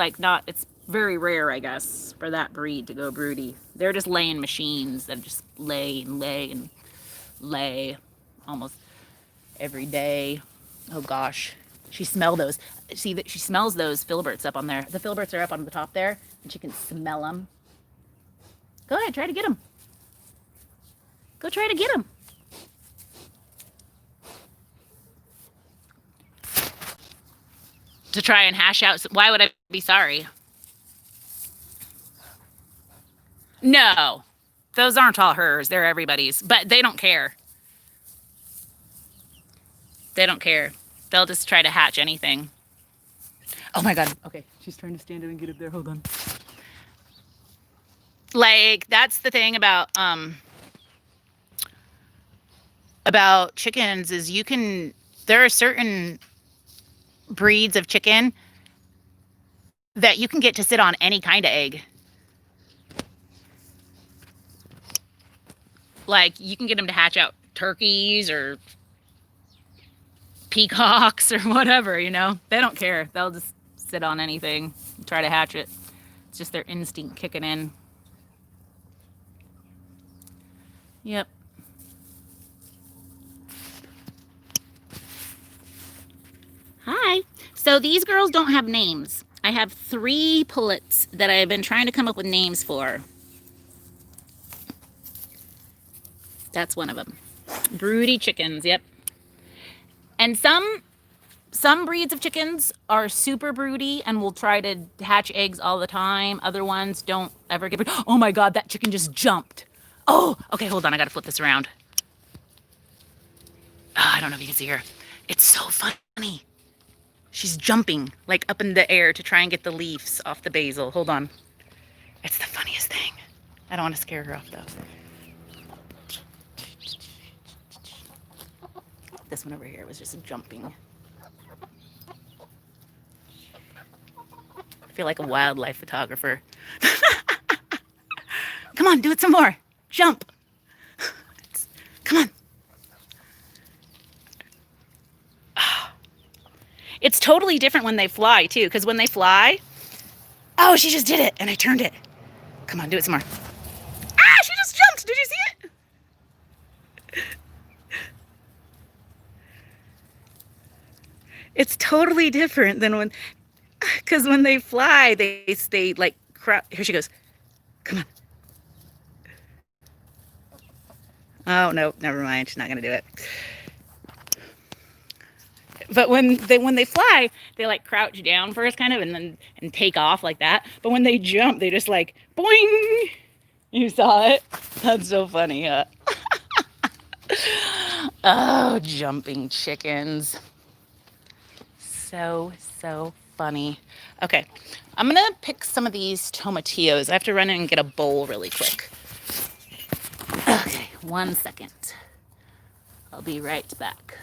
very rare, I guess, for that breed to go broody. They're just laying machines that just lay and lay and lay almost every day. Oh gosh, she smells those. See that she smells those filiberts up on there. The filiberts are up on the top there, and she can smell them. Go ahead, try to get them. Go try to get them. To try and hash out. Why would I be sorry? No, those aren't all hers. They're everybody's. But they don't care. They don't care. They'll just try to hatch anything. Oh my God. Okay, she's trying to stand up and get up there. Hold on. Like, that's the thing about chickens is there are certain breeds of chicken that you can get to sit on any kind of egg. Like, you can get them to hatch out turkeys or peacocks or whatever, you know. They don't care. They'll just sit on anything and try to hatch it. It's just their instinct kicking in. Yep. Hi. So these girls don't have names. I have 3 pullets that I've been trying to come up with names for. That's one of them. Broody chickens, yep. And some breeds of chickens are super broody and will try to hatch eggs all the time. Other ones don't ever get broody. Oh my God, that chicken just jumped. Oh, okay, hold on. I got to flip this around. Oh, I don't know if you can see her. It's so funny. She's jumping like up in the air to try and get the leaves off the basil. Hold on. It's the funniest thing. I don't want to scare her off though. This one over here was just jumping. I feel like a wildlife photographer. Come on, do it some more. Jump. Come on. It's totally different when they fly, too, because when they fly, oh, she just did it, and I turned it. Come on, do it some more. Ah, she just jumped. Did you see it? It's totally different than when, because when they fly, they like, here she goes. Come on. Oh, no, never mind. She's not going to do it. But when they fly, they like crouch down first kind of and take off like that. But when they jump, they just like boing. You saw it? That's so funny. Oh, jumping chickens. So funny. Okay, I'm gonna pick some of these tomatillos. I have to run in and get a bowl really quick. Okay, 1 second. I'll be right back.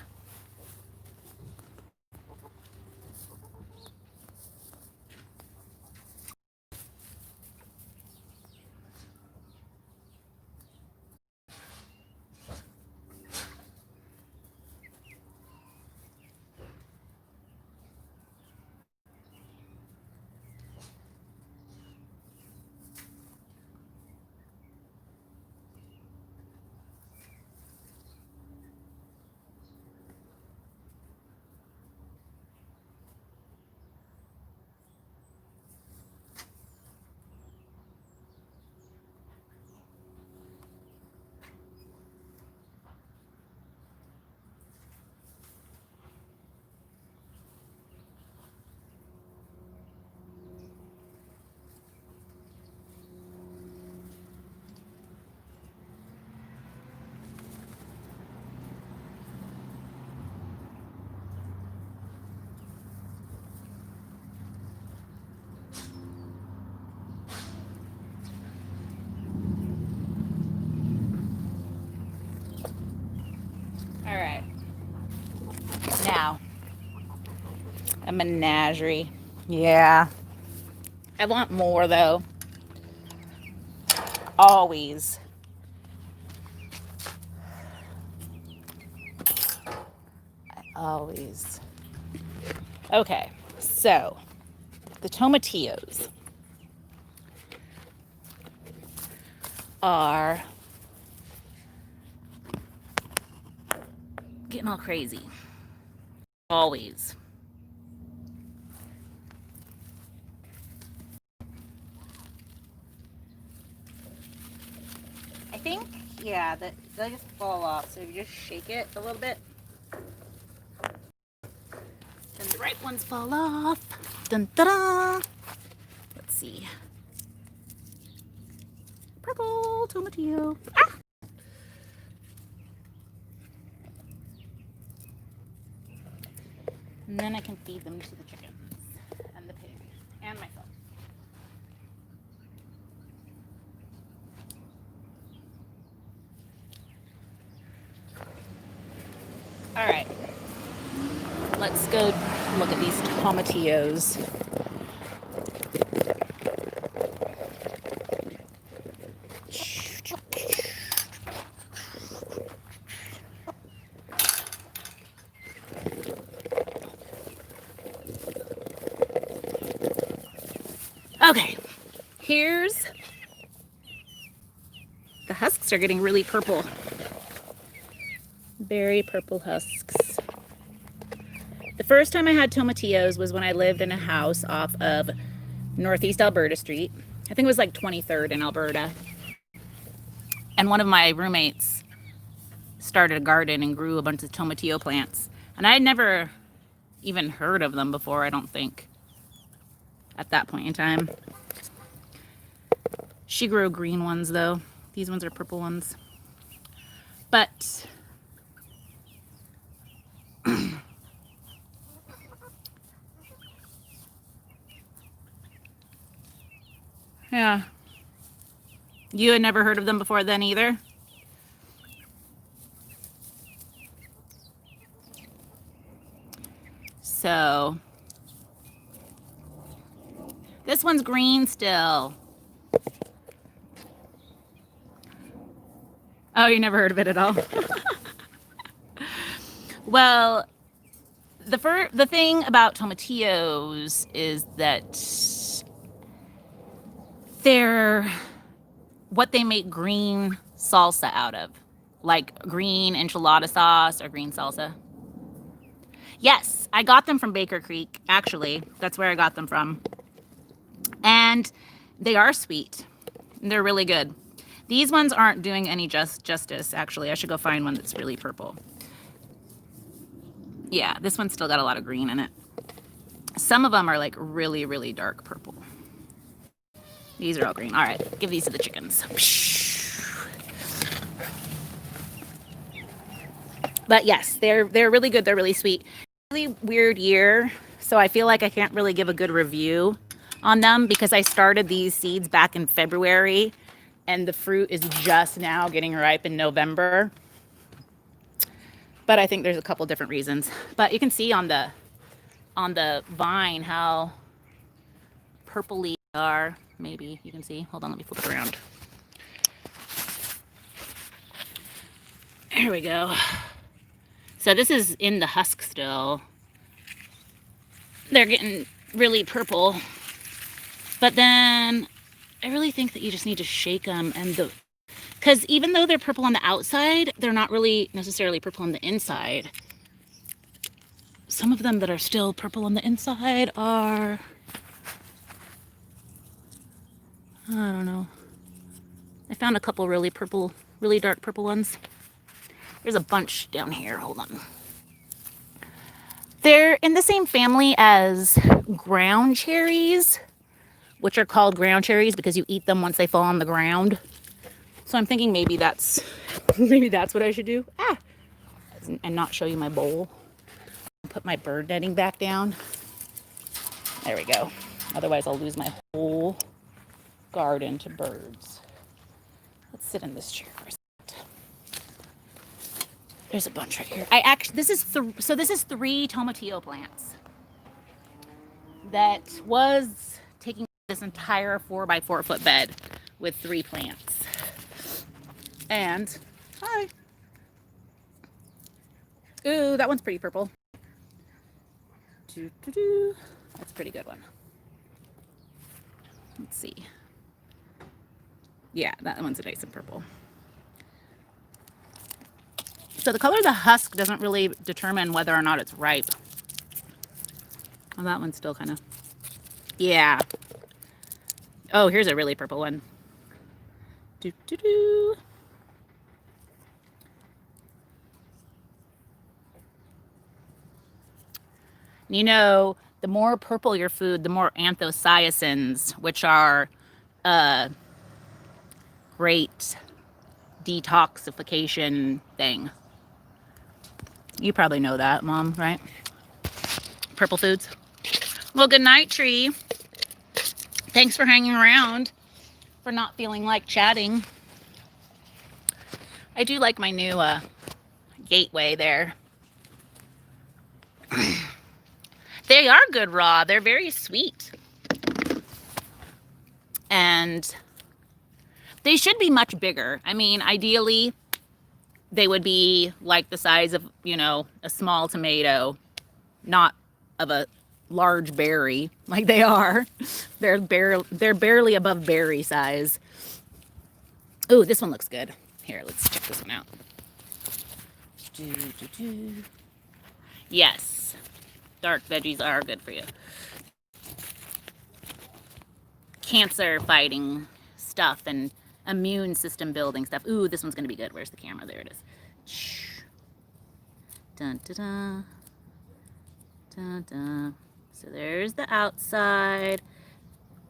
All right. Now, a menagerie. Yeah. I want more though. Always. Always. Okay, so the tomatillos are getting all crazy. Always. I think, yeah, that they just fall off. So you just shake it a little bit. Then the ripe ones fall off. Dun, dun, dun. Let's see. Purple tomatillo. Ah! And then I can feed them to the chickens and the pig and myself. All right, let's go look at these tomatillos. Okay, here's the husks are getting really purple. Very purple husks. The first time I had tomatillos was when I lived in a house off of Northeast Alberta Street. I think it was like 23rd in Alberta. And one of my roommates started a garden and grew a bunch of tomatillo plants. And I had never even heard of them before, I don't think, at that point in time. She grew green ones though. These ones are purple ones. But yeah. You had never heard of them before then either? So This one's green still. Oh, you never heard of it at all? Well, the thing about tomatillos is that they're what they make green salsa out of, like green enchilada sauce or green salsa. Yes, I got them from Baker Creek, actually. That's where I got them from. And they are sweet. They're really good. These ones aren't doing any justice, actually. I should go find one that's really purple. Yeah, this one's still got a lot of green in it. Some of them are like really, really dark purple. These are all green. All right, give these to the chickens. But yes, they're really good. They're really sweet. Really weird year, so I feel like I can't really give a good review on them because I started these seeds back in February and the fruit is just now getting ripe in November. But I think there's a couple different reasons. But you can see on the vine how purpley they are. Maybe you can see. Hold on, let me flip it around. There we go. So this is in the husk still. They're getting really purple. But then I really think that you just need to shake them, and because even though they're purple on the outside, they're not really necessarily purple on the inside. Some of them that are still purple on the inside are, I don't know. I found a couple really purple, really dark purple ones. There's a bunch down here. Hold on. They're in the same family as ground cherries, which are called ground cherries because you eat them once they fall on the ground. So I'm thinking maybe that's what I should do. And not show you my bowl. Put my bird netting back down. There we go. Otherwise I'll lose my whole garden to birds. Let's sit in this chair for a second. There's a bunch right here. This is 3 tomatillo plants that was taking this entire 4x4 foot bed with 3 plants. And hi. Ooh, that one's pretty purple. That's a pretty good one. Let's see. Yeah, that one's nice and purple. So the color of the husk doesn't really determine whether or not it's ripe. Well, that one's still kind of, yeah. Oh, here's a really purple one. You know, the more purple your food, the more anthocyanins, which are a great detoxification thing. You probably know that, Mom, right? Purple foods. Well, good night, Tree. Thanks for hanging around, for not feeling like chatting. I do like my new gateway there. They are good raw. They're very sweet. And they should be much bigger. I mean, ideally, they would be like the size of, you know, a small tomato, not of a large berry like they are. They're barely above berry size. Ooh, this one looks good. Here, let's check this one out. Yes, dark veggies are good for you. Cancer fighting stuff and immune system building stuff. Ooh, this one's gonna be good. Where's the camera? There it is. Dun, dun, dun. Dun, dun. So there's the outside.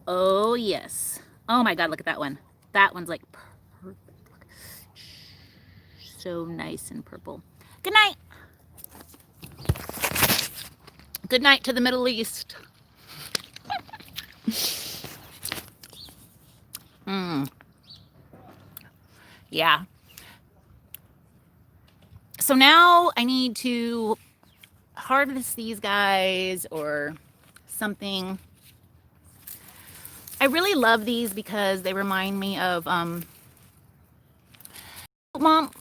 Oh yes. Oh my God, look at that one. That one's like perfect. So nice and purple. Good night. Good night to the Middle East. Yeah. So now I need to harvest these guys or something. I really love these because they remind me of, Mom,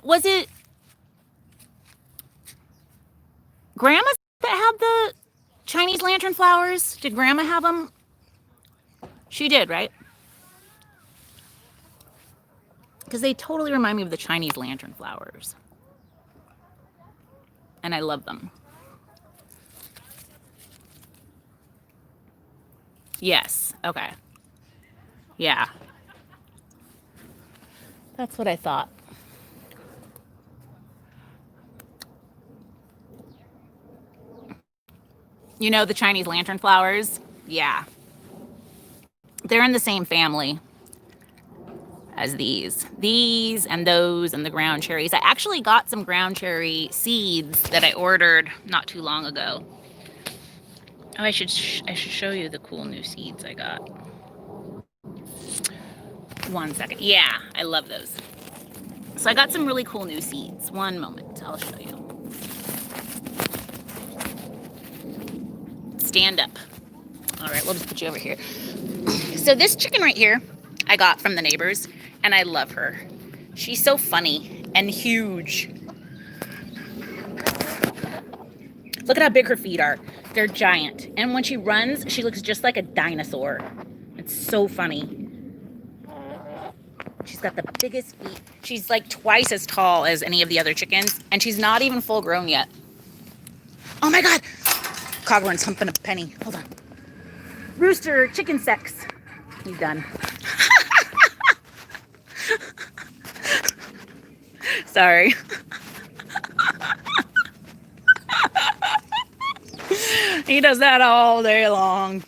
was it Grandma that had the Chinese lantern flowers? Did Grandma have them? She did, right? Because they totally remind me of the Chinese lantern flowers. And I love them. Yes. Okay. Yeah. That's what I thought. You know the Chinese lantern flowers? Yeah. They're in the same family as these. These and those and the ground cherries. I actually got some ground cherry seeds that I ordered not too long ago. Oh, I should show you the cool new seeds I got. 1 second. Yeah, I love those. So I got some really cool new seeds. One moment, I'll show you. Stand up. All right, we'll just put you over here. So this chicken right here, I got from the neighbors, and I love her. She's so funny and huge. Look at how big her feet are. They're giant. And when she runs, she looks just like a dinosaur. It's so funny. She's got the biggest feet. She's like twice as tall as any of the other chickens, and she's not even full grown yet. Oh my God. Coglin's humping a penny. Hold on. Rooster, chicken sex. He's done. Sorry. He does that all day long.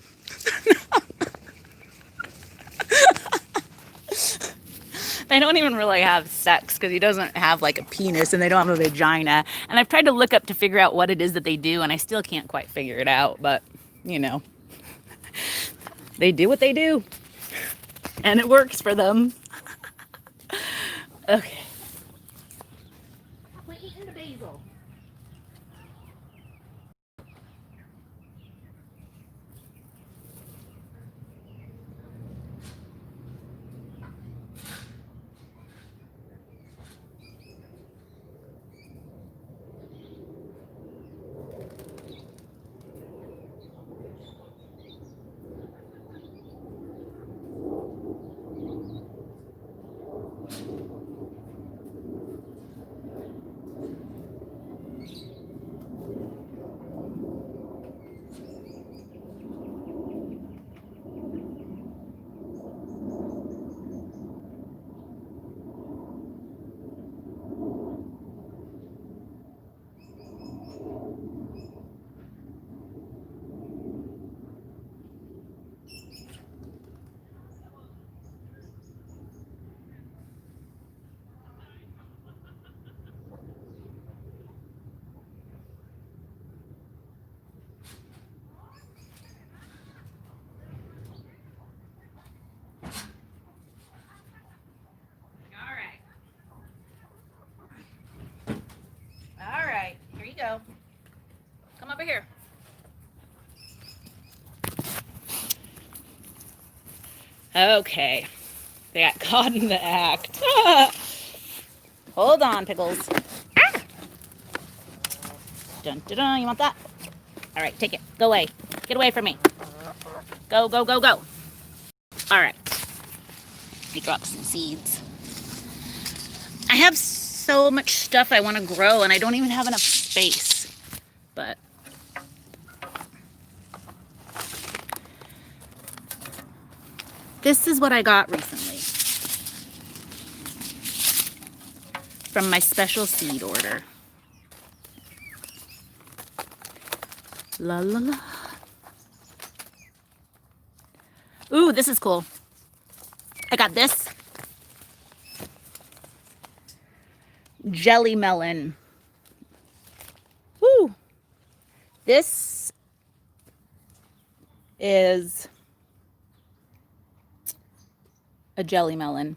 They don't even really have sex because he doesn't have like a penis and they don't have a vagina. And I've tried to look up to figure out what it is that they do, and I still can't quite figure it out. But, you know, they do what they do. And it works for them. Okay. Quit eating the basil. All right, here you go. Come over here. Okay, they got caught in the act. Hold on, Pickles. Ah! Dun, dun, dun. You want that? All right, take it. Go away. Get away from me. Go, go, go, go. All right. He dropped some seeds. I have so much stuff I want to grow, and I don't even have enough space. But this is what I got recently from my special seed order. La la la. Ooh, this is cool. I got this. Jelly melon. Woo! This is a jelly melon.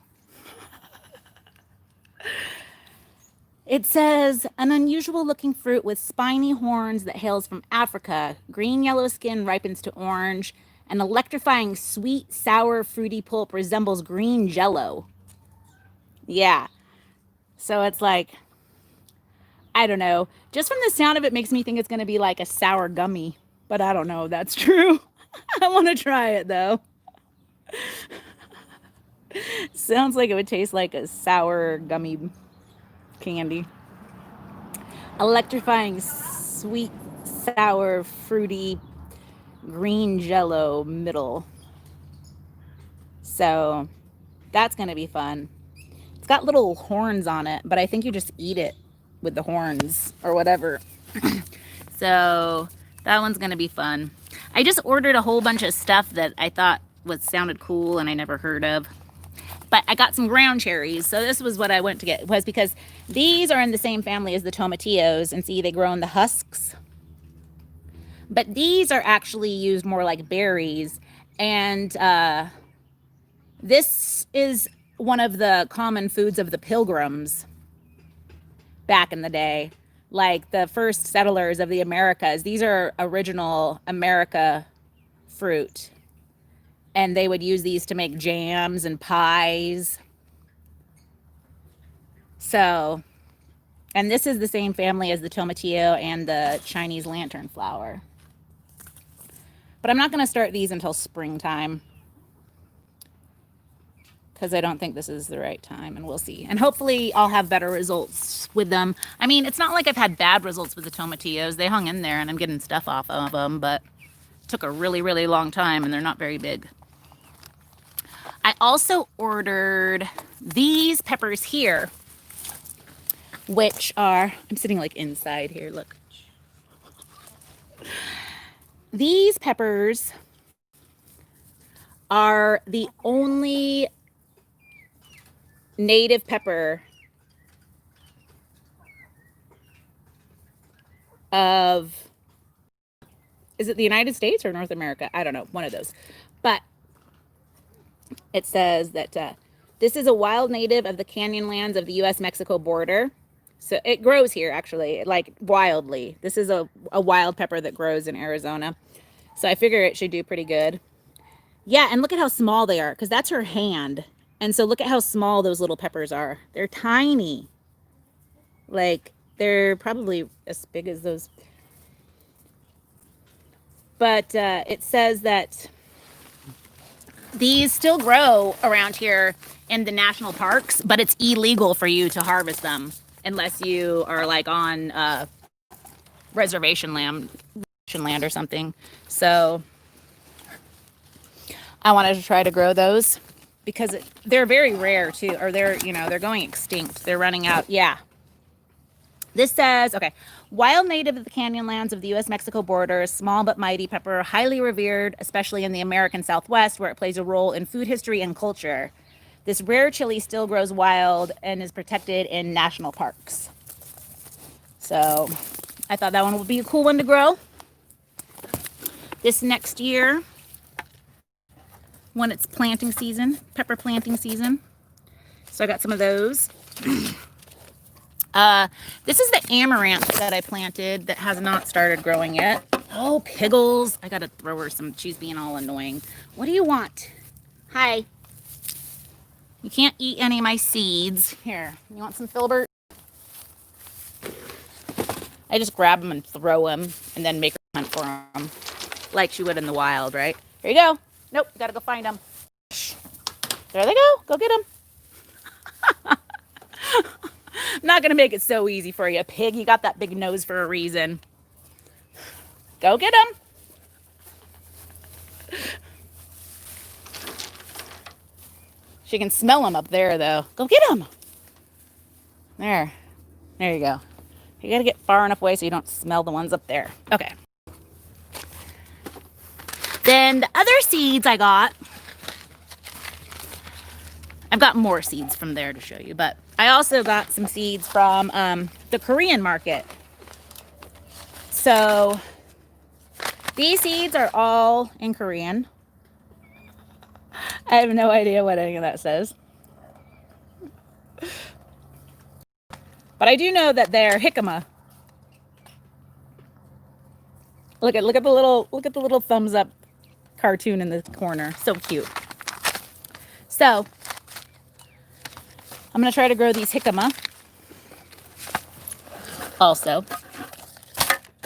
It says, an unusual looking fruit with spiny horns that hails from Africa. Green yellow skin ripens to orange An electrifying sweet, sour, fruity pulp resembles green jello. Yeah. So it's like, I don't know. Just from the sound of it makes me think it's going to be like a sour gummy. But I don't know if that's true. I want to try it though. Sounds like it would taste like a sour gummy candy. Electrifying sweet, sour, fruity, green jello middle. So that's going to be fun. It's got little horns on it, but I think you just eat it with the horns or whatever. So that one's going to be fun. I just ordered a whole bunch of stuff that I thought sounded cool and I never heard of. But I got some ground cherries. So this was what I went to get, was because these are in the same family as the tomatillos, and see, they grow in the husks. But these are actually used more like berries. And this is one of the common foods of the Pilgrims back in the day. Like the first settlers of the Americas. These are original America fruit. And they would use these to make jams and pies. So, and this is the same family as the tomatillo and the Chinese lantern flower. But I'm not going to start these until springtime, because I don't think this is the right time, and we'll see. And hopefully I'll have better results with them. I mean, it's not like I've had bad results with the tomatillos. They hung in there and I'm getting stuff off of them, but it took a really, really long time and they're not very big. I also ordered these peppers here, which are, I'm sitting like inside here, look. These peppers are the only native pepper of, is it the United States or North America? I don't know, one of those. But it says that this is a wild native of the canyon lands of the U.S.-Mexico border. So it grows here, actually, like wildly. This is a wild pepper that grows in Arizona. So I figure it should do pretty good. Yeah, and look at how small they are, because that's her hand. And so look at how small those little peppers are. They're tiny. Like, they're probably as big as those. But it says that these still grow around here in the national parks, but it's illegal for you to harvest them unless you are like on reservation land or something. So I wanted to try to grow those because they're very rare too, or they're going extinct. They're running out. Yeah. This says, okay, wild native of the canyonlands of the U.S.-Mexico border, small but mighty pepper, highly revered, especially in the American Southwest, where it plays a role in food history and culture. This rare chili still grows wild and is protected in national parks. So I thought that one would be a cool one to grow this next year when it's planting season, pepper planting season. So I got some of those. This is the amaranth that I planted that has not started growing yet. Oh, Piggles. I gotta throw her some. She's being all annoying. What do you want? Hi. You can't eat any of my seeds. Here, you want some filbert? I just grab them and throw them and then make a hunt for them like she would in the wild, right? Here you go. Nope, gotta go find them. There they go. Go get them. I'm not gonna make it so easy for you, pig. You got that big nose for a reason. Go get them. She can smell them up there, though. Go get them. There you go. You gotta get far enough away so you don't smell the ones up there. Okay. Then the other seeds I got, I've got more seeds from there to show you, but I also got some seeds from the Korean market. So these seeds are all in Korean. I have no idea what any of that says. But I do know that they're jicama. Look at the little thumbs up cartoon in the corner. So cute. So I'm going to try to grow these jicama also.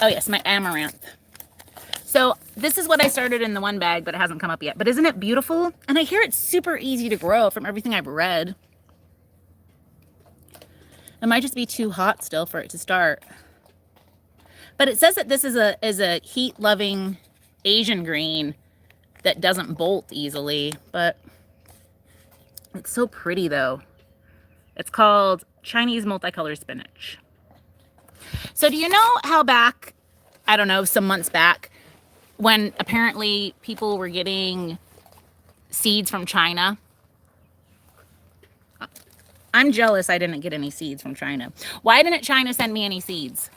Oh yes, my amaranth. So this is what I started in the one bag, but it hasn't come up yet. But isn't it beautiful? And I hear it's super easy to grow from everything I've read. It might just be too hot still for it to start. But it says that this is a heat-loving Asian green that doesn't bolt easily. But it's so pretty though. It's called Chinese multicolored spinach. So do you know how back, I don't know, some months back, when apparently people were getting seeds from China? I'm jealous I didn't get any seeds from China. Why didn't China send me any seeds?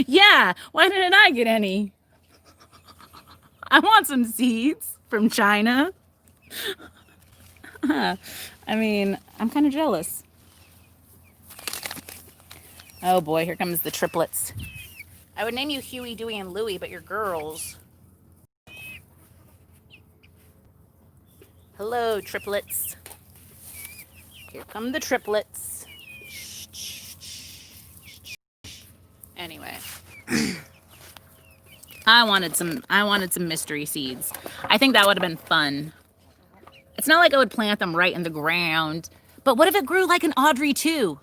Yeah, why didn't I get any? I want some seeds from China. I mean, I'm kind of jealous. Oh boy, here comes the triplets. I would name you Huey, Dewey, and Louie, but you're girls. Hello, triplets. Here come the triplets. Anyway. I wanted some mystery seeds. I think that would have been fun. It's not like I would plant them right in the ground, but what if it grew like an Audrey 2?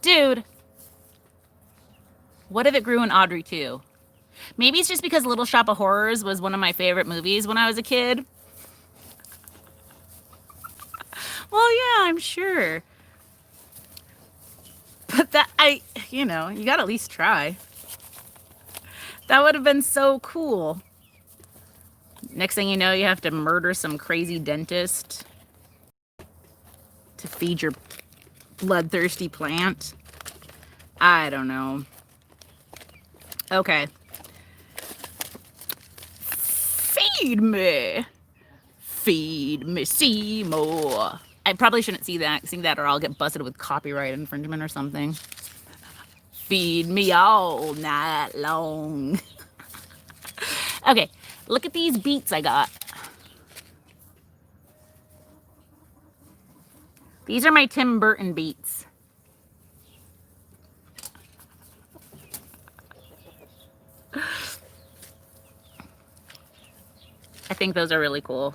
Dude, what if it grew an Audrey 2? Maybe it's just because Little Shop of Horrors was one of my favorite movies when I was a kid. Well, yeah, I'm sure. But that, you gotta at least try. That would have been so cool. Next thing you know, you have to murder some crazy dentist to feed your bloodthirsty plant. I don't know. Okay. Feed me. Feed me, Seymour. I probably shouldn't sing that or I'll get busted with copyright infringement or something. Feed me all night long. Okay, look at these beets I got. These are my Tim Burton beets. I think those are really cool.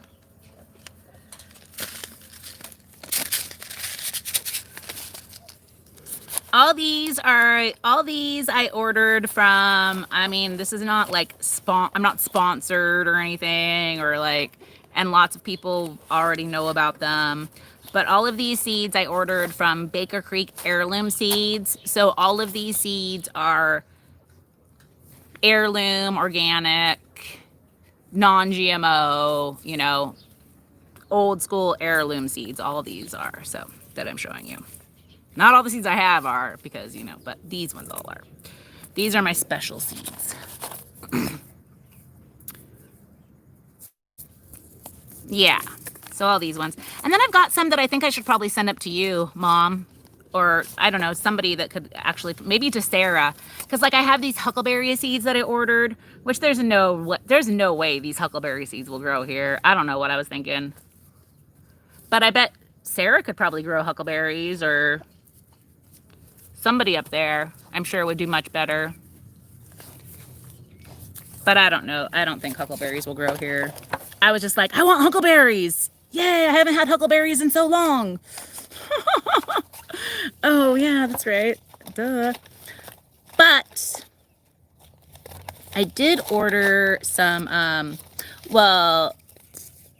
All these I ordered from, I mean, this is not like I'm not sponsored or anything, or like, and lots of people already know about them. But all of these seeds I ordered from Baker Creek Heirloom Seeds. So all of these seeds are heirloom, organic, non-GMO, old school heirloom seeds. All of these are, so that I'm showing you. Not all the seeds I have are because, but these ones all are. These are my special seeds. Yeah, so all these ones. And then I've got some that I think I should probably send up to you, Mom. Or, I don't know, somebody that could actually, maybe to Sarah. Because, like, I have these huckleberry seeds that I ordered, which there's no way these huckleberry seeds will grow here. I don't know what I was thinking. But I bet Sarah could probably grow huckleberries, or somebody up there, I'm sure, would do much better. But I don't know. I don't think huckleberries will grow here. I was just like, I want huckleberries. Yay, I haven't had huckleberries in so long. Oh, yeah, that's right. Duh. But I did order some, well,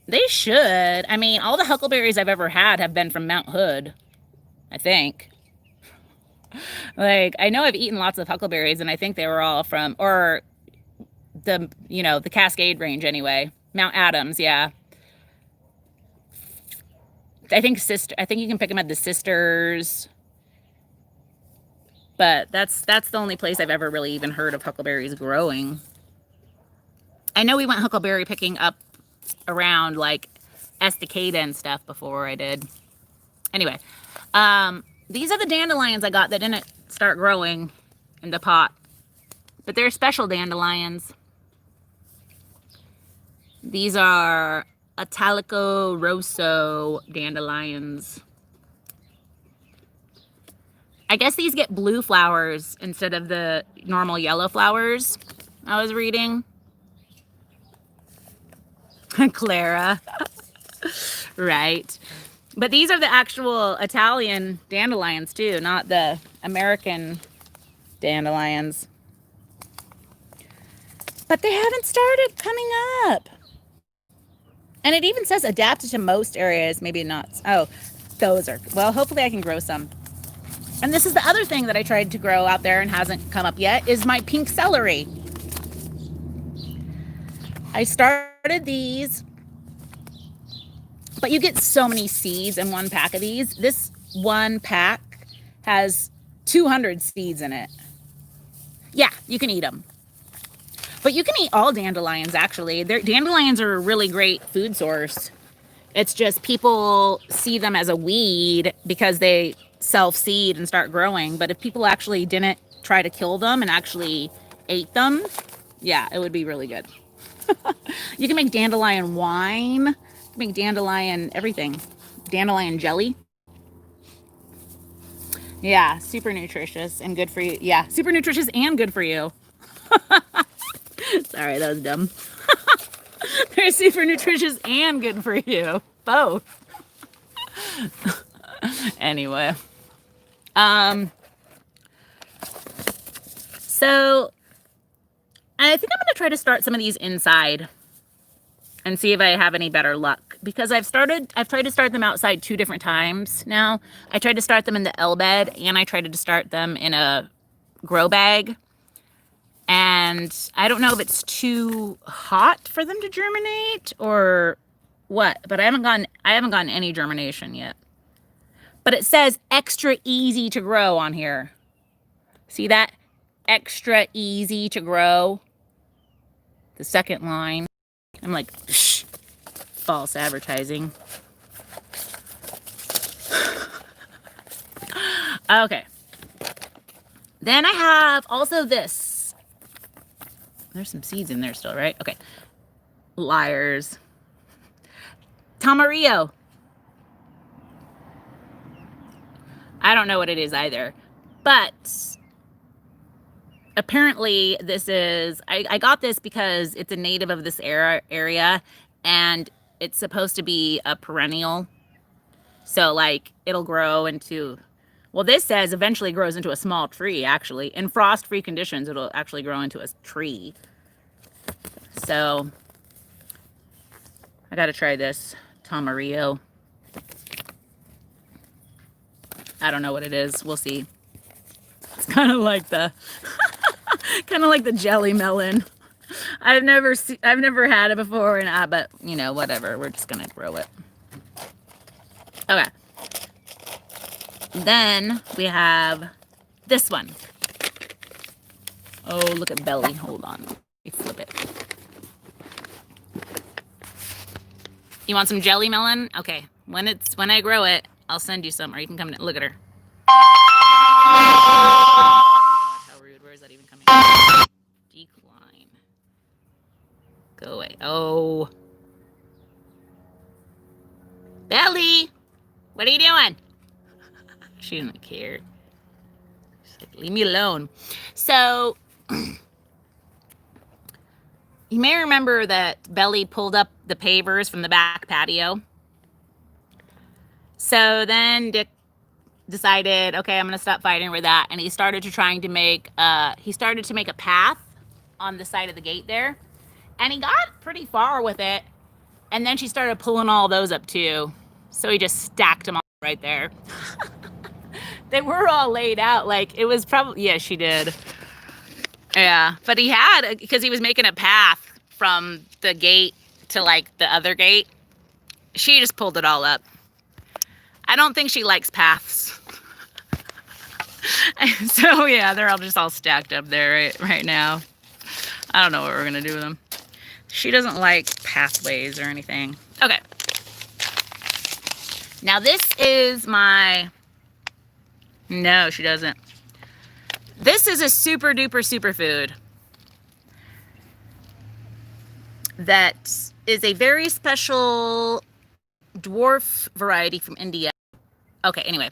they should. I mean, all the huckleberries I've ever had have been from Mount Hood, I think. Like, I know I've eaten lots of huckleberries, and I think they were all from, or the Cascade Range anyway. Mount Adams, yeah. I think you can pick them at the Sisters. But that's the only place I've ever really even heard of huckleberries growing. I know we went huckleberry picking up around like Estacada and stuff before I did. Anyway, these are the dandelions I got that didn't start growing in the pot but they're special dandelions. These are Italico Rosso dandelions. I guess these get blue flowers instead of the normal yellow flowers I was reading. Clara. Right. But these are the actual Italian dandelions too, not the American dandelions. But they haven't started coming up. And it even says adapted to most areas, maybe not. Oh, those are, well, hopefully I can grow some. And this is the other thing that I tried to grow out there and hasn't come up yet, is my pink celery. I started these, but you get so many seeds in one pack of these. This one pack has 200 seeds in it. Yeah, you can eat them. But you can eat all dandelions, actually. Dandelions are a really great food source. It's just people see them as a weed because they self-seed and start growing. But if people actually didn't try to kill them and actually ate them, yeah, it would be really good. You can make dandelion wine. You can make dandelion everything. Dandelion jelly. Yeah, super nutritious and good for you. Yeah, super nutritious and good for you. Sorry, that was dumb. They're super nutritious and good for you. Both. Anyway. So I think I'm going to try to start some of these inside and see if I have any better luck, because I've tried to start them outside 2 different times now. I tried to start them in the L bed and I tried to start them in a grow bag. And I don't know if it's too hot for them to germinate or what, but I haven't gotten any germination yet. But it says extra easy to grow on here. See that? Extra easy to grow. The second line. I'm like, shh, false advertising. Okay. Then I have also this. There's some seeds in there still, right? Okay. Liars. Tamarillo. I don't know what it is either. But apparently this is, I got this because it's a native of this area and it's supposed to be a perennial. So like it'll grow into, well, this says eventually grows into a small tree, actually. In frost-free conditions, it'll actually grow into a tree. So I got to try this Tamarillo. I don't know what it is. We'll see. It's kind of like the jelly melon. I've never had it before, and but you know, whatever. We're just gonna grow it. Okay. Then we have this one. Oh, look at Belly. Hold on. Let me flip it. You want some jelly melon? Okay. When I grow it, I'll send you some, or you can come and look at her. God, how rude. Where is that even coming from? Decline. Go away. Oh. Belly! What are you doing? She didn't care. She's like, leave me alone. So, you may remember that Belly pulled up the pavers from the back patio. So then Dick decided, okay, I'm going to stop fighting with that. And he started to make a path on the side of the gate there. And he got pretty far with it. And then she started pulling all those up too. So he just stacked them all right there. They were all laid out. Like it was probably, yeah, she did. Yeah. But he had, because he was making a path from the gate to like the other gate. She just pulled it all up. I don't think she likes paths. So yeah, they're all stacked up there right now. I don't know what we're gonna do with them. She doesn't like pathways or anything. Okay. Now this is no, she doesn't. This is a super duper superfood. that is a very special dwarf variety from India. Okay, anyway,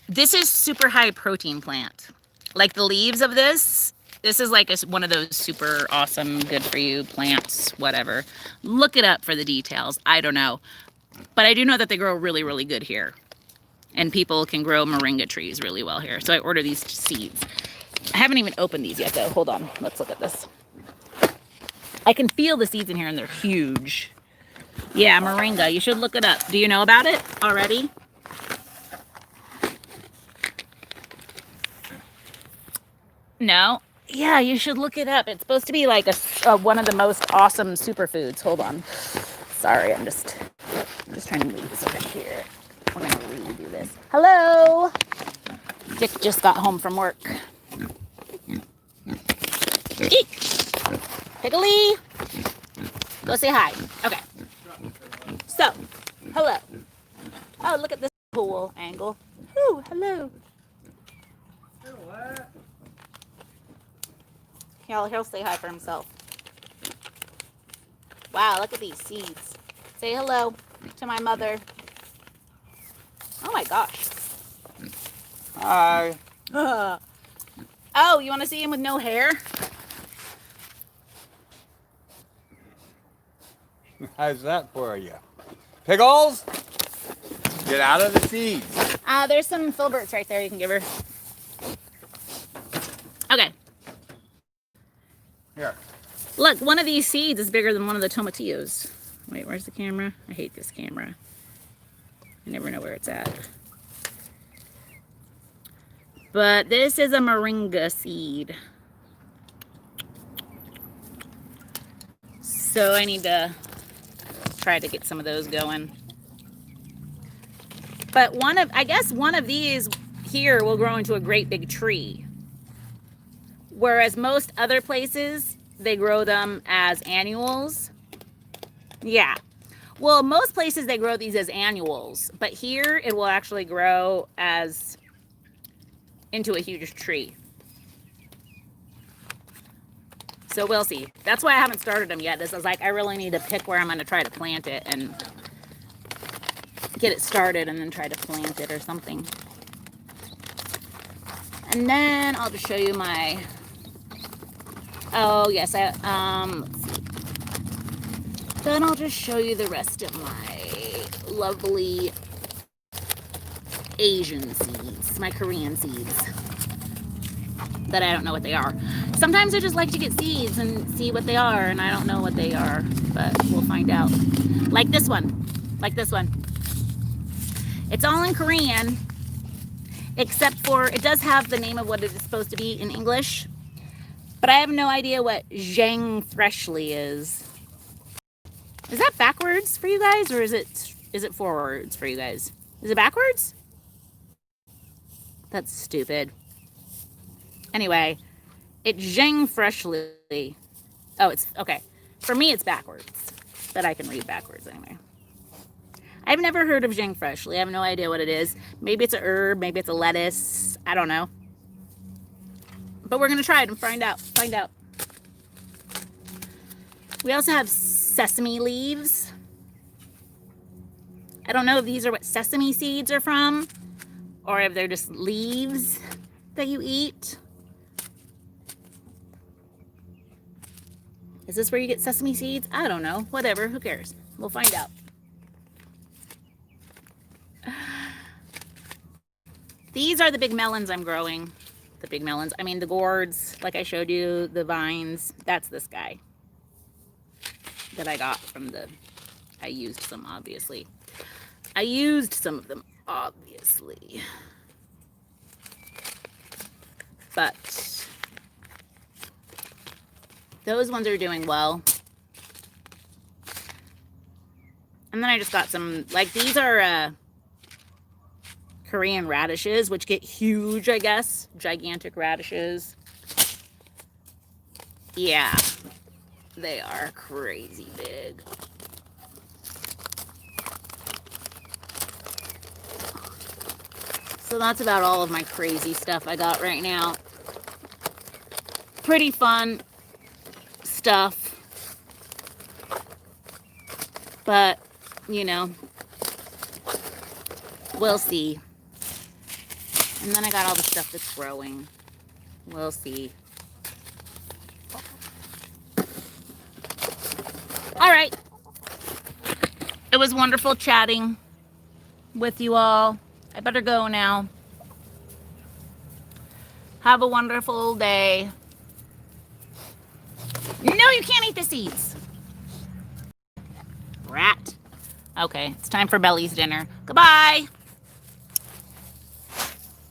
this is super high protein plant. Like the leaves of this is like one of those super awesome, good for you plants, whatever. Look it up for the details. I don't know. But I do know that they grow really, really good here. And people can grow moringa trees really well here. So I order these seeds. I haven't even opened these yet though. Hold on, let's look at this. I can feel the seeds in here and they're huge. Yeah, moringa, you should look it up. Do you know about it already? No? Yeah, you should look it up. It's supposed to be like one of the most awesome superfoods. Hold on. Sorry, I'm just trying to move this over here. We're gonna redo this. Hello! Dick just got home from work. Eek! Piggly! Go say hi. Okay. So, hello. Oh, look at this cool angle. Ooh, hello. He'll say hi for himself. Wow, look at these seeds. Say hello to my mother. Oh my gosh. Hi. Oh, you want to see him with no hair? How's that for you? Pickles? Get out of the seeds. There's some filberts right there you can give her. Okay. Here. Look, one of these seeds is bigger than one of the tomatillos. Wait, where's the camera? I hate this camera. I never know where it's at. But this is a moringa seed. So I need to try to get some of those going. But I guess one of these here will grow into a great big tree. Whereas most other places, they grow them as annuals. Yeah. Well, most places they grow these as annuals, but here it will actually grow as into a huge tree. So we'll see. That's why I haven't started them yet. This is like, I really need to pick where I'm going to try to plant it and get it started and then try to plant it or something. And then I'll just show you my, oh yes, let's see. Then I'll just show you the rest of my lovely Asian seeds, my Korean seeds that I don't know what they are. Sometimes I just like to get seeds and see what they are, and I don't know what they are, but we'll find out. Like this one. It's all in Korean, except for it does have the name of what it is supposed to be in English, but I have no idea what Zhang Freshly is. Is that backwards for you guys, or is it forwards for you guys? Is it backwards? That's stupid. Anyway, it's Zhang Freshly. Oh, it's okay. For me, it's backwards, but I can read backwards anyway. I've never heard of Zhang Freshly. I have no idea what it is. Maybe it's a herb. Maybe it's a lettuce. I don't know. But we're gonna try it and find out. We also have sesame leaves. I don't know if these are what sesame seeds are from, or if they're just leaves that you eat. Is this where you get sesame seeds? I don't know. Whatever. Who cares? We'll find out. These are the big melons I'm growing. The big melons. I mean, the gourds, like I showed you, the vines. That's this guy that I got from I used some, obviously. I used some of them, obviously. But those ones are doing well. And then I just got some, like these are Korean radishes, which get huge, I guess. Gigantic radishes. Yeah, they are crazy big. So that's about all of my crazy stuff I got right now. Pretty fun stuff. But, you know, we'll see. And then I got all the stuff that's growing. We'll see. All right. It was wonderful chatting with you all. I better go now. Have a wonderful day. No, you can't eat the seeds. Rat. Okay, it's time for Belly's dinner. Goodbye.